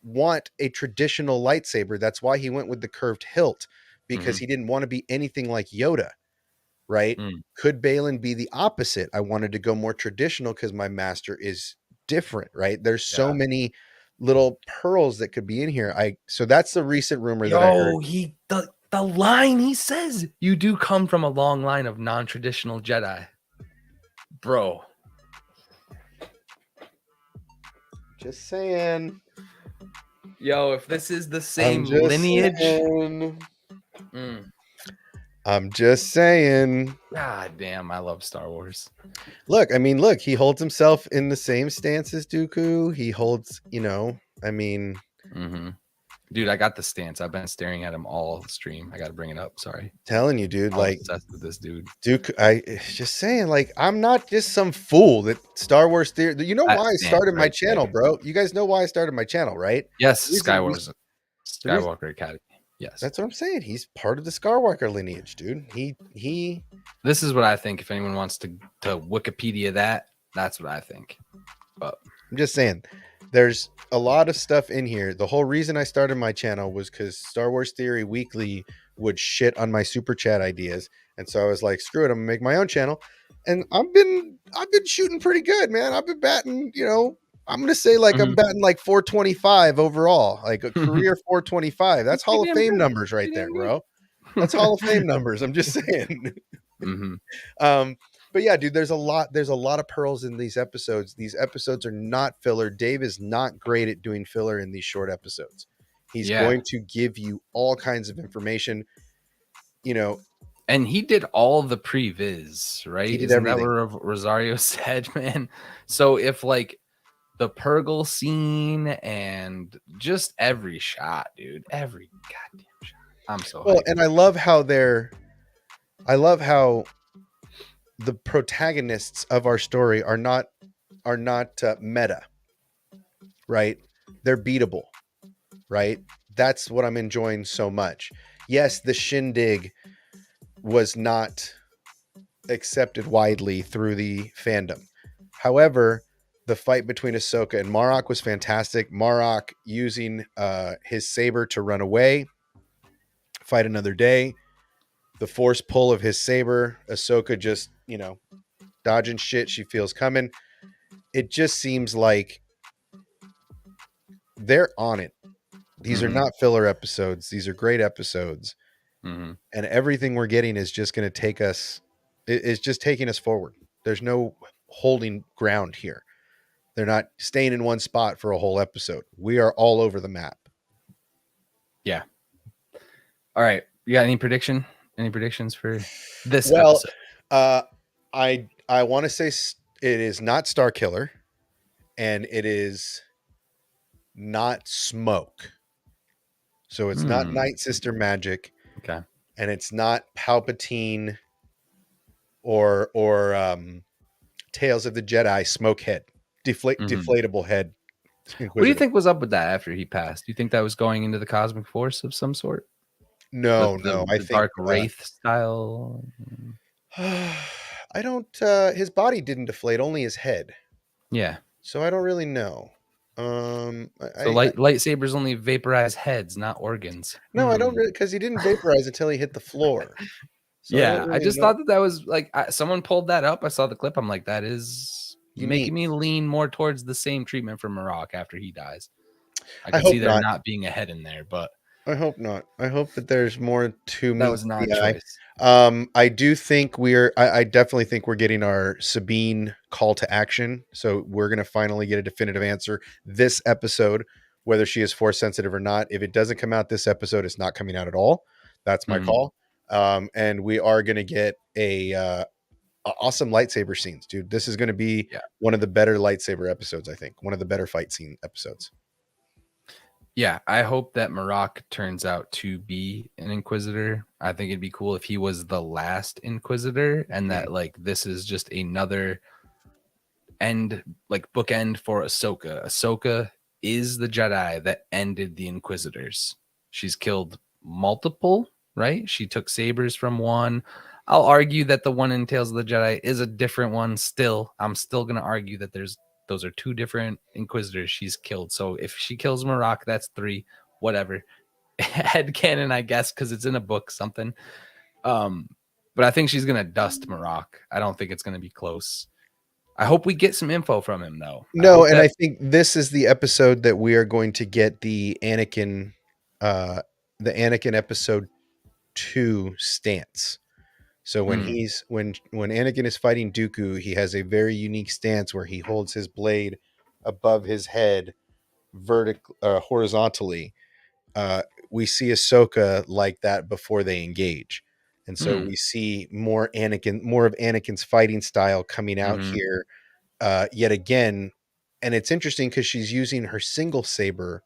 A: want a traditional lightsaber. That's why he went with the curved hilt, because he didn't want to be anything like Yoda, right? Could Balin be the opposite? I wanted to go more traditional because my master is different, right? There's so many little pearls that could be in here. So that's the recent rumor that I heard.
B: The line he says, you do come from a long line of non-traditional Jedi. Bro.
A: Just saying.
B: Yo, if this is the same lineage.
A: I'm just saying.
B: God damn, I love Star Wars.
A: Look, he holds himself in the same stance as Dooku. He holds,
B: Dude, I got the stance. I've been staring at him all stream. I got to bring it up. Sorry.
A: Telling you, dude.
B: I'm obsessed with this dude.
A: Dooku, just saying, I'm not just some fool that Star Wars theory. You know why I started my channel, bro? You guys know why I started my channel, right?
B: Yes, Skywalker Academy. Yes,
A: that's what I'm saying. He's part of the Skywalker lineage, dude. He.
B: This is what I think. If anyone wants to Wikipedia that's what I think. But
A: I'm just saying, there's a lot of stuff in here. The whole reason I started my channel was because Star Wars Theory Weekly would shit on my super chat ideas, and so I was like, screw it, I'm gonna make my own channel. And I've been shooting pretty good, man. I've been batting, I'm gonna say I'm batting 425 overall, like a career 425. That's Hall of Fame numbers right there, bro. That's Hall of Fame numbers. I'm just saying. But yeah, dude, there's a lot of pearls in these episodes. These episodes are not filler. Dave is not great at doing filler in these short episodes. He's going to give you all kinds of information, And
B: And he did all the previs, right?
A: He did
B: Isn't that
A: everything.
B: what Rosario said, man? So if like the Purgle scene and just every shot, dude, every goddamn shot. I'm so
A: Well,
B: hyped.
A: and I love how the protagonists of our story are not meta, right? They're beatable, right? That's what I'm enjoying so much. Yes, the shindig was not accepted widely through the fandom. However, the fight between Ahsoka and Marrok was fantastic. Marrok using his saber to run away, fight another day. The force pull of his saber, Ahsoka just, dodging shit she feels coming. It just seems like they're on it. These are
B: Mhm.
A: not filler episodes. These are great episodes.
B: Mhm.
A: And everything we're getting is just going to take us, it's just taking us forward. There's no holding ground here. They're not staying in one spot for a whole episode. We are all over the map.
B: Yeah. All right. You got any prediction? Any predictions for this
A: Well,
B: episode?
A: I want to say it is not Star Killer, and it is not Smoke. So it's not Night Sister Magic,
B: Okay.
A: and it's not Palpatine or Tales of the Jedi Smokehead, deflatable head
B: What do you
A: Inquisitor.
B: think was up with that after he passed? Do you think that was going into the cosmic force of some sort?
A: No,
B: The,
A: no, I
B: the
A: think
B: dark wraith style?
A: I don't. His body didn't deflate, only his head.
B: Yeah.
A: So I don't really know.
B: So lightsabers only vaporize heads, not organs.
A: No, I don't really, because he didn't vaporize until he hit the floor. So I don't
B: Yeah, I
A: really
B: just
A: know.
B: thought that was like someone pulled that up. I saw the clip. I'm like, that is
A: Unique.
B: making me lean more towards the same treatment for Marrok after he dies. I
A: I
B: could see
A: hope
B: there
A: not.
B: not being a head in there, but
A: I hope not. I hope that there's more to
B: that
A: meet
B: was not
A: the eye.
B: choice.
A: I do think I definitely think we're getting our Sabine call to action. So we're going to finally get a definitive answer this episode, whether she is force sensitive or not. If it doesn't come out this episode, it's not coming out at all. That's my
B: Mhm.
A: call. And we are going to get awesome lightsaber scenes, dude. This is going to be
B: Yeah.
A: one of the better lightsaber episodes. I think one of the better fight scene episodes.
B: Yeah, I hope that Marrok turns out to be an Inquisitor. I think it'd be cool if he was the last Inquisitor and that like this is just another bookend for Ahsoka. Ahsoka is the Jedi that ended the Inquisitors. She's killed multiple, right? She took sabers from one. I'll argue that the one in Tales of the Jedi is a different one still. I'm still going to argue that those are two different Inquisitors she's killed. So if she kills Marrok, that's 3, whatever. Headcanon, I guess, because it's in a book, something. But I think she's going to dust Marrok. I don't think it's going to be close. I hope we get some info from him, though.
A: No, and I think this is the episode that we are going to get the Anakin episode 2 stance. So when when Anakin is fighting Dooku, he has a very unique stance where he holds his blade above his head horizontally. We see Ahsoka like that before they engage. And so we see more of Anakin's fighting style coming out here yet again. And it's interesting because she's using her single saber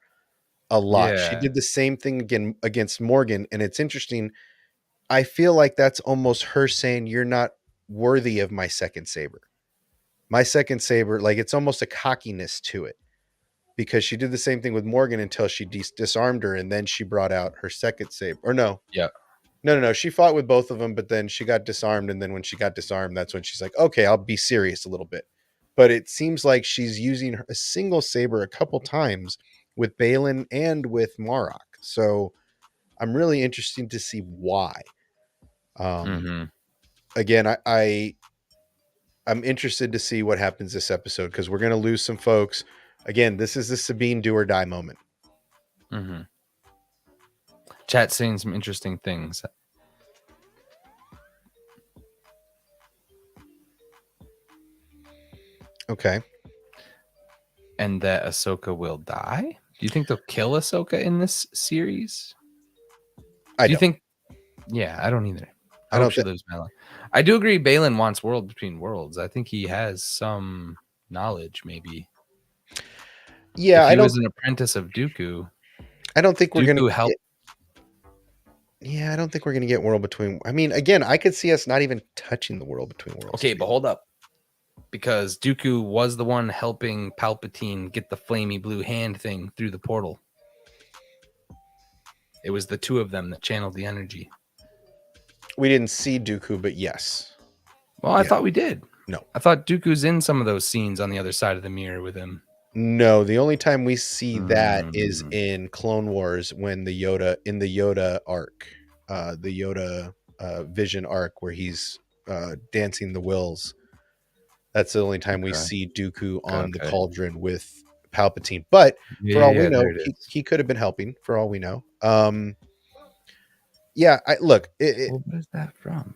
A: a lot. She
B: Yeah.
A: did the same thing again against Morgan. And it's interesting. I feel like that's almost her saying, you're not worthy of my second saber. My second saber, like it's almost a cockiness to it because she did the same thing with Morgan until she disarmed her. And then she brought out her second saber. Or no.
B: Yeah.
A: No. She fought with both of them, but then she got disarmed. And then when she got disarmed, that's when she's like, okay, I'll be serious a little bit. But it seems like she's using a single saber a couple times with Balin and with Marrok. So I'm really interested to see why. Again, I'm interested to see what happens this episode because we're going to lose some folks. Again, this is the Sabine do or die moment.
B: Chat saying some interesting things.
A: Okay.
B: And that Ahsoka will die? Do you think they'll kill Ahsoka in this series?
A: I
B: Do you
A: don't.
B: think? Yeah, I don't either. I hope she lives my life. I do agree Balin wants World Between Worlds. I think he has some knowledge, maybe.
A: Yeah,
B: If he was an apprentice of Dooku,
A: I don't think we're gonna
B: Dooku helped.
A: Yeah, I don't think we're gonna get World Between. I mean, again, I could see us not even touching the World Between Worlds.
B: Okay, but hold up. Because Dooku was the one helping Palpatine get the flamey blue hand thing through the portal. It was the two of them that channeled the energy.
A: We didn't see Dooku, but yes.
B: Well, I thought we did.
A: No.
B: I thought Dooku's in some of those scenes on the other side of the mirror with him.
A: No, the only time we see that is in Clone Wars when the Yoda arc, the Yoda Vision arc where he's dancing the wills. That's the only time we see Dooku on the cauldron with Palpatine. But for all we know, he could have been helping. For all we know, yeah. What
B: is that from?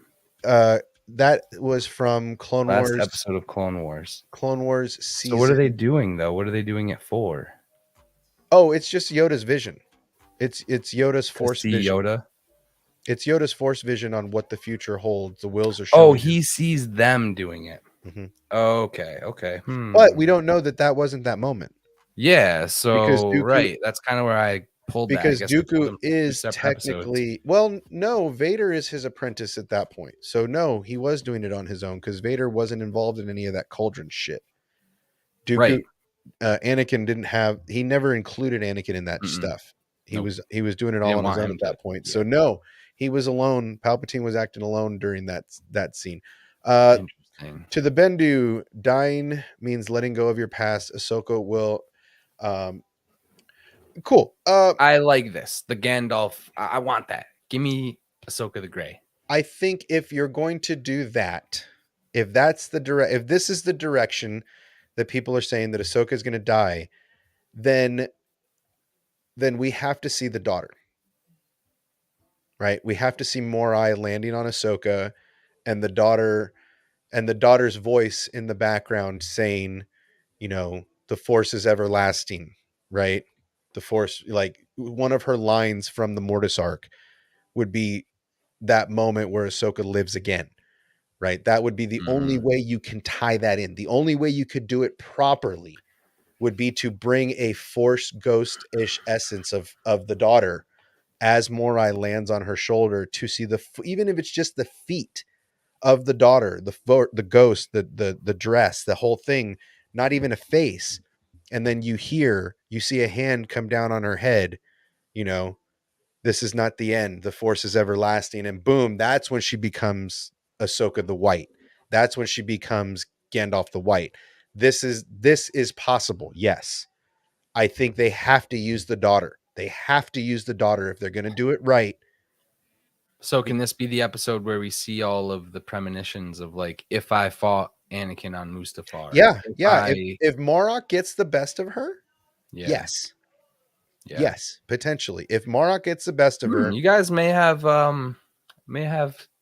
A: That was from Clone
B: Last
A: Wars
B: episode of Clone Wars.
A: Clone Wars season.
B: So what are they doing though? What are they doing it for?
A: Oh, it's just Yoda's vision. It's Yoda's force vision.
B: Yoda.
A: It's Yoda's force vision on what the future holds. The wills are showing.
B: Oh, he sees them doing it.
A: Mm-hmm.
B: Okay.
A: But we don't know that wasn't that moment.
B: Yeah. So
A: because Dooku,
B: that's kind of where I pulled
A: because
B: that.
A: Dooku is technically no, Vader is his apprentice at that point. So no, he was doing it on his own because Vader wasn't involved in any of that cauldron shit. Dooku, Anakin didn't have. He never included Anakin in that stuff. He was doing it all on his own at that point. Yeah. So no, he was alone. Palpatine was acting alone during that scene.
B: Interesting.
A: To the Bendu, dying means letting go of your past. Ahsoka will. Cool.
B: I like this. The Gandalf. I want that. Give me Ahsoka the Grey.
A: I think if you're going to do that, if this is the direction that people are saying that Ahsoka is going to die, then we have to see the daughter. Right? We have to see Morai landing on Ahsoka and the daughter's voice in the background saying, the Force is everlasting, right? The Force, like one of her lines from the Mortis arc would be that moment where Ahsoka lives again, right? That would be the only way you can tie that in. The only way you could do it properly would be to bring a Force ghost-ish essence of the daughter as Morai lands on her shoulder to see even if it's just the feet of the daughter, the ghost, the dress, the whole thing, not even a face. And then you see a hand come down on her head, this is not the end. The Force is everlasting. And boom, that's when she becomes Ahsoka the White. That's when she becomes Gandalf the White. This is possible. Yes. I think they have to use the daughter. They have to use the daughter if they're going to do it right.
B: So can this be the episode where we see all of the premonitions of like, if I fought Anakin on Mustafar?
A: Yeah. If Marrok gets the best of her, yes. Yeah. Yes, potentially. If Marrok gets the best of her,
B: you guys may have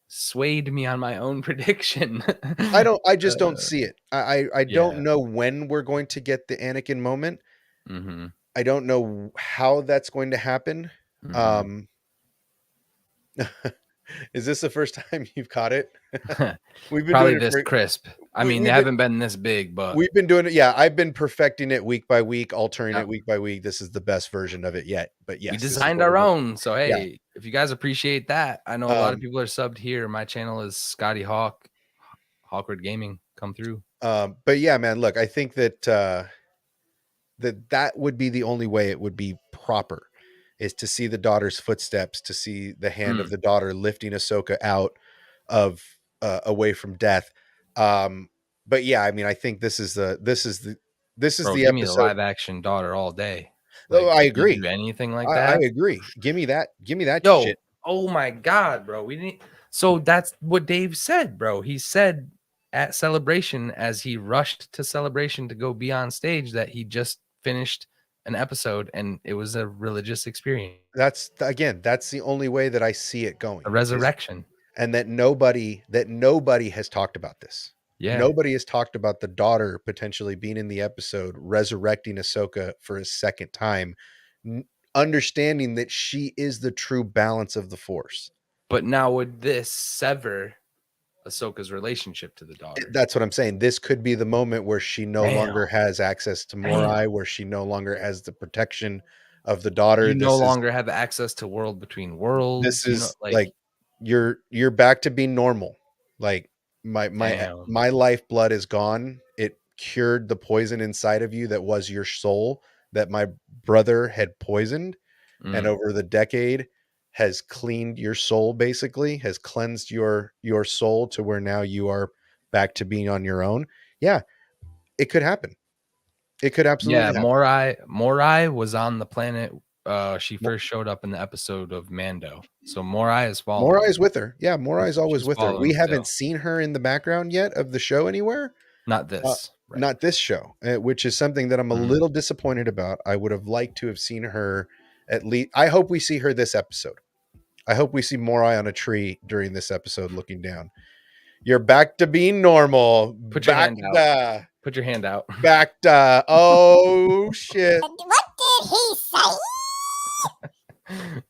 B: swayed me on my own prediction.
A: I just don't see it. I don't know when we're going to get the Anakin moment.
B: Mm-hmm.
A: I don't know how that's going to happen. Mm-hmm. Is this the first time you've caught it?
B: We've been probably doing this crisp. I mean, they haven't been this big, but
A: we've been doing it. Yeah, I've been perfecting it week by week, altering it week by week. This is the best version of it yet. But yes,
B: we designed our own. So hey, if you guys appreciate that, I know a lot of people are subbed here. My channel is Scotty Hawk, Hawkward Gaming. Come through.
A: But yeah, man, look, I think that that would be the only way it would be proper. Is to see the daughter's footsteps, to see the hand of the daughter lifting Ahsoka out of away from death. But yeah, I mean, I think this is the
B: Bro,
A: episode.
B: Give me the live action daughter all day.
A: Like, I agree.
B: Do anything like that?
A: I agree. Give me that.
B: Yo,
A: shit.
B: Oh my god, bro. We didn't. So that's what Dave said, bro. He said at Celebration, as he rushed to Celebration to go be on stage, that he just finished an episode and it was a religious experience.
A: That's the only way that I see it going.
B: A resurrection.
A: And that nobody has talked about this.
B: Yeah.
A: Nobody has talked about the daughter potentially being in the episode, resurrecting Ahsoka for a second time, understanding that she is the true balance of the Force.
B: But now would this sever Ahsoka's relationship to the daughter?
A: That's what I'm saying. This could be the moment where she no
B: Damn.
A: longer has access to Morai, where she no longer has the protection of the daughter.
B: You no longer have access to World Between Worlds.
A: This is like you're back to being normal. Like my
B: Damn.
A: lifeblood is gone. It cured the poison inside of you that was your soul that my brother had poisoned, and over the decade has cleaned your soul, basically has cleansed your soul to where now you are back to being on your own. Yeah, it could happen. It could absolutely happen.
B: Morai was on the planet. She first showed up in the episode of Mando. So Morai is following.
A: Morai is with her. Yeah, Morai is always
B: She's
A: with her. We
B: following
A: haven't
B: still.
A: seen her in the background yet of the show anywhere.
B: Not this. Right.
A: Not this show, which is something that I'm a little disappointed about. I would have liked to have seen her at least. I hope we see her this episode. I hope we see Morai on a tree during this episode looking down. You're back to being normal.
B: Put your hand out.
A: To,
B: Put your hand out.
A: back to, oh shit.
D: What did he say?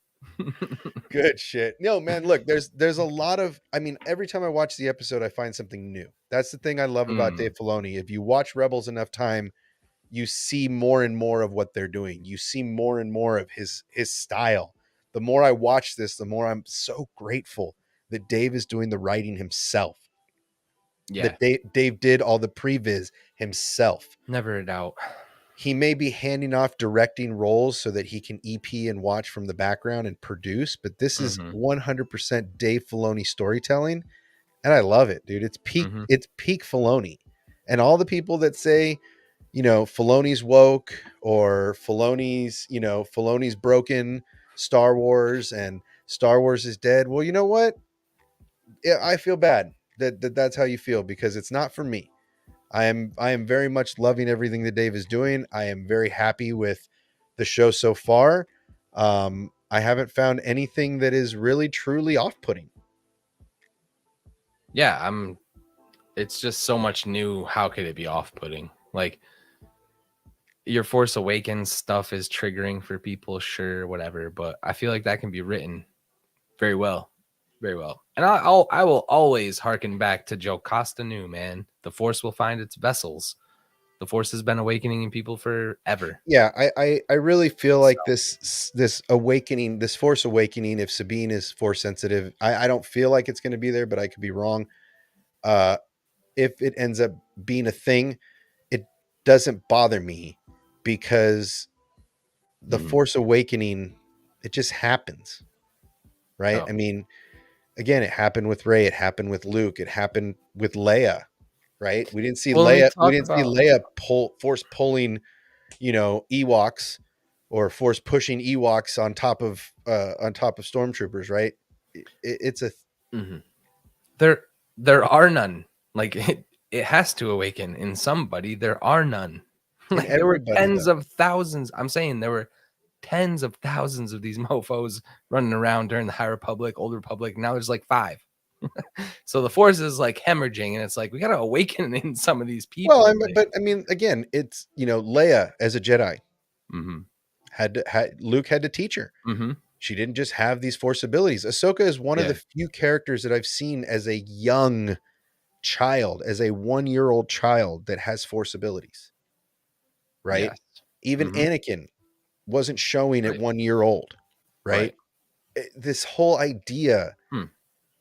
A: Good shit. No, man, look, there's a lot of, I mean, every time I watch the episode, I find something new. That's the thing I love about Dave Filoni. If you watch Rebels enough time, you see more and more of what they're doing. You see more and more of his style. The more I watch this, the more I'm so grateful that Dave is doing the writing himself.
B: Yeah.
A: That Dave did all the previs himself.
B: Never a doubt.
A: He may be handing off directing roles so that he can EP and watch from the background and produce, but this is 100% Dave Filoni storytelling, and I love it, dude. It's peak Filoni. And all the people that say, you know, Filoni's woke or Filoni's broken Star Wars and Star Wars is dead. Well, you know what? I feel bad that's how you feel, because it's not for me. I am very much loving everything that Dave is doing. I am very happy with the show so far. I haven't found anything that is really truly off-putting.
B: Yeah, it's just so much new. How could it be off-putting? Like, your Force Awakens stuff is triggering for people, sure, whatever, but I feel like that can be written very well. Very well. And I will always harken back to Joe Costa knew, man. The Force will find its vessels. The Force has been awakening in people forever.
A: Yeah, I really feel like this awakening, this Force awakening, if Sabine is Force sensitive, I don't feel like it's going to be there, but I could be wrong. If it ends up being a thing, it doesn't bother me, because the Force awakening, it just happens, right? I mean, again, it happened with Rey, it happened with Luke, it happened with Leia, right? We didn't see Leia. We didn't see Leia force pulling, Ewoks, or force pushing Ewoks on top of stormtroopers, right? It's a
B: there are none. Like, it has to awaken in somebody. There are none. Like, there were tens of thousands. I'm saying there were tens of thousands of these mofos running around during the High Republic, Old Republic. Now there's like 5. So the Force is like hemorrhaging, and it's like, we got to awaken in some of these people.
A: Well, but I mean, again, it's, Leia as a Jedi Luke had to teach her. She didn't just have these Force abilities. Ahsoka is one of the few characters that I've seen as a young child, as a 1-year-old child, that has Force abilities. Right? Yes. Even Anakin wasn't showing at 1 year old, right? This whole idea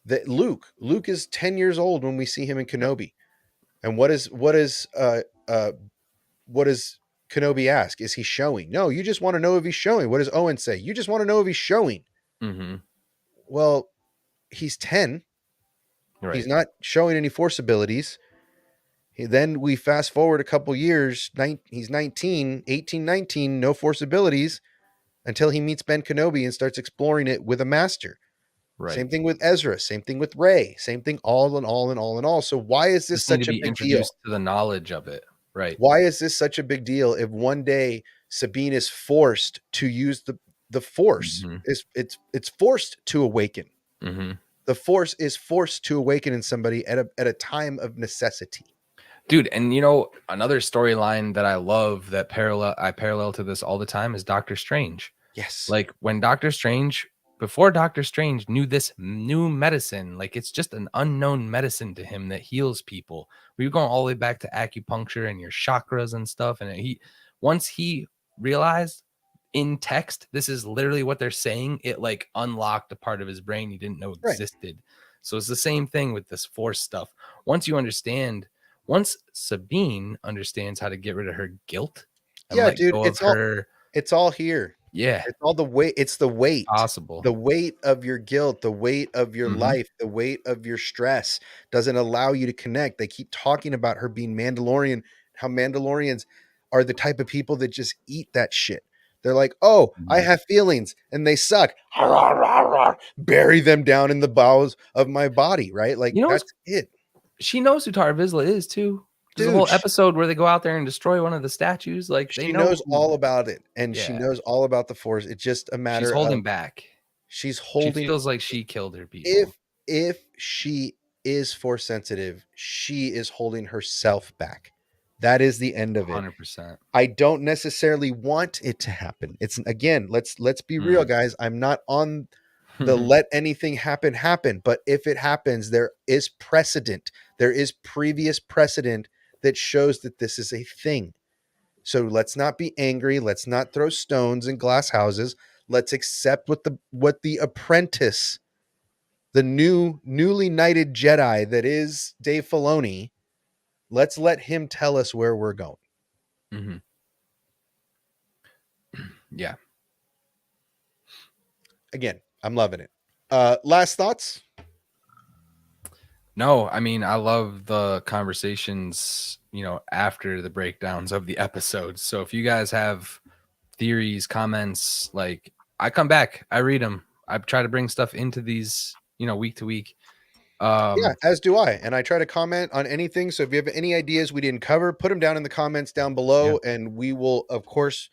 A: that Luke is 10 years old when we see him in Kenobi. And what does Kenobi ask? Is he showing? No, you just want to know if he's showing. What does Owen say? You just want to know if he's showing. Well, he's 10. Right. He's not showing any Force abilities. Then we fast forward a couple years. He's 19, no Force abilities, until he meets Ben Kenobi and starts exploring it with a master. Right. Same thing with Ezra. Same thing with Rey. Same thing, all in all. So why is this such a big deal?
B: To the knowledge of it, right?
A: Why is this such a big deal if one day Sabine is forced to use the Force? It's forced to awaken. The Force is forced to awaken in somebody at a time of necessity.
B: Dude, and another storyline that I love that I parallel to this all the time is Doctor Strange.
A: Yes.
B: Like, when Doctor Strange before Doctor Strange knew this new medicine, like it's just an unknown medicine to him that heals people. We were going all the way back to acupuncture and your chakras and stuff. And once he realized in text, this is literally what they're saying, it like unlocked a part of his brain he didn't know
A: Right.
B: existed. So it's the same thing with this Force stuff. Once Sabine understands how to get rid of her guilt and let
A: dude,
B: go of her,
A: it's all here.
B: yeah,
A: It's all the weight. It's the weight.
B: possible.
A: The weight of your guilt, the weight of your
B: Mhm.
A: life, the weight of your stress doesn't allow you to connect. They keep talking about her being Mandalorian, how Mandalorians are the type of people that just eat that shit. They're like, oh, I
B: Mhm.
A: have feelings and they suck. Bury them down in the bowels of my body, right? Like
B: You know,
A: that's it.
B: she knows who Tar Vizsla is too. There's a
A: Dude,
B: whole episode where they go out there and destroy one of the statues. Like they
A: she
B: know
A: knows all about it and she
B: yeah.
A: knows all about the Force. It's just a
B: She's
A: matter
B: holding
A: of
B: back.
A: she's
B: She
A: holding
B: feels like she killed her
A: if
B: people.
A: she is Force sensitive, she is holding herself back. That is the end of it.
B: 100%.
A: I don't necessarily want it to happen. It's again, let's be real, guys. I'm not on the let anything happen, but if it happens, there is precedent. There is previous precedent that shows that this is a thing. So let's not be angry. Let's not throw stones in glass houses. Let's accept what the apprentice, the newly knighted Jedi that is Dave Filoni, let's let him tell us where we're going.
B: Mhm. Yeah.
A: Again, I'm loving it. Last thoughts?
B: No, I mean, I love the conversations, after the breakdowns of the episodes. So if you guys have theories, comments, like I come back, I read them. I try to bring stuff into these, week to week.
A: Yeah, as do I. And I try to comment on anything. So if you have any ideas we didn't cover, put them down in the comments down below, and we will, of course,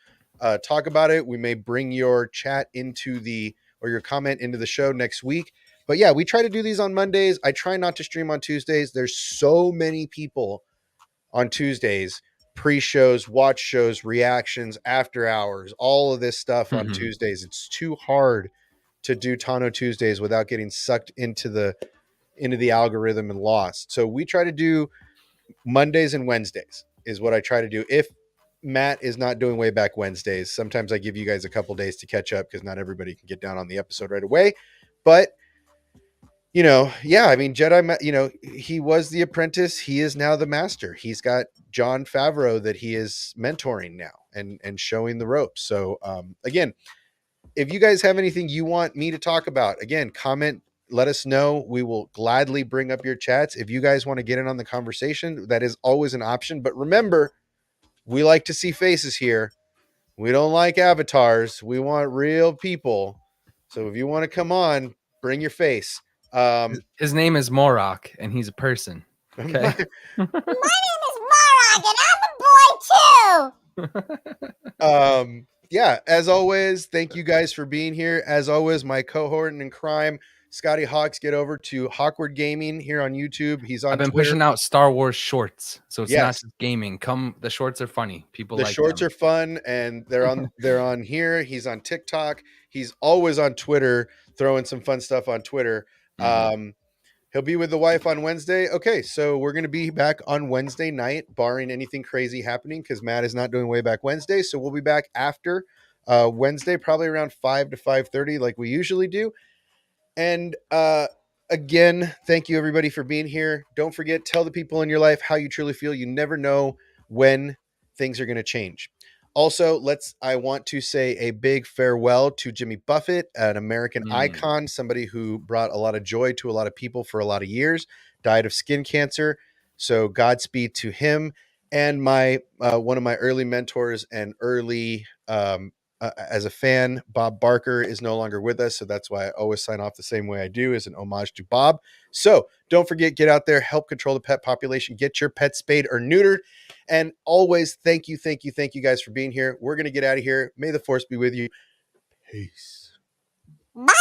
A: talk about it. We may bring your chat or your comment into the show next week. But yeah, we try to do these on Mondays. I try not to stream on Tuesdays. There's so many people on Tuesdays, pre-shows, watch shows, reactions, after hours, all of this stuff on
B: Mhm.
A: Tuesdays. It's too hard to do Tano Tuesdays without getting sucked into the algorithm and lost. So we try to do Mondays and Wednesdays is what I try to do. If Matt is not doing way back Wednesdays, sometimes I give you guys a couple days to catch up because not everybody can get down on the episode right away. But yeah, I mean, Jedi, he was the apprentice. He is now the master. He's got Jon Favreau that he is mentoring now and showing the ropes. So again, if you guys have anything you want me to talk about, again, comment, let us know. We will gladly bring up your chats. If you guys want to get in on the conversation, that is always an option. But remember, we like to see faces here. We don't like avatars. We want real people. So if you want to come on, bring your face.
B: His name is Marrok, and he's a person. Okay.
D: My name is Marrok, and I'm a boy too.
A: Yeah, as always, thank you guys for being here. As always, my cohort in crime, Scotty Hawks, get over to Hawkward Gaming here on YouTube. He's on
B: I've been
A: Twitter.
B: pushing out Star Wars shorts, so it's not
A: Yes.
B: just gaming. The shorts are funny. People
A: The
B: like
A: shorts
B: them.
A: are fun, and they're on here. He's on TikTok. He's always on Twitter, throwing some fun stuff on Twitter.
B: Mhm.
A: He'll be with the wife on Wednesday. Okay, so we're going to be back on Wednesday night, barring anything crazy happening, because Matt is not doing way back Wednesday. So we'll be back after Wednesday, probably around 5 to 5:30, like we usually do. And again, thank you everybody for being here. Don't forget, tell the people in your life how you truly feel. You never know when things are going to change. Also, I want to say a big farewell to Jimmy Buffett, an American icon, somebody who brought a lot of joy to a lot of people for a lot of years, died of skin cancer. So Godspeed to him. And my one of my early mentors and early as a fan, Bob Barker is no longer with us. So that's why I always sign off the same way I do, as an homage to Bob. So don't forget, get out there, help control the pet population, get your pet spayed or neutered. And always thank you guys for being here. We're going to get out of here. May the force be with you. Peace.
D: Bye.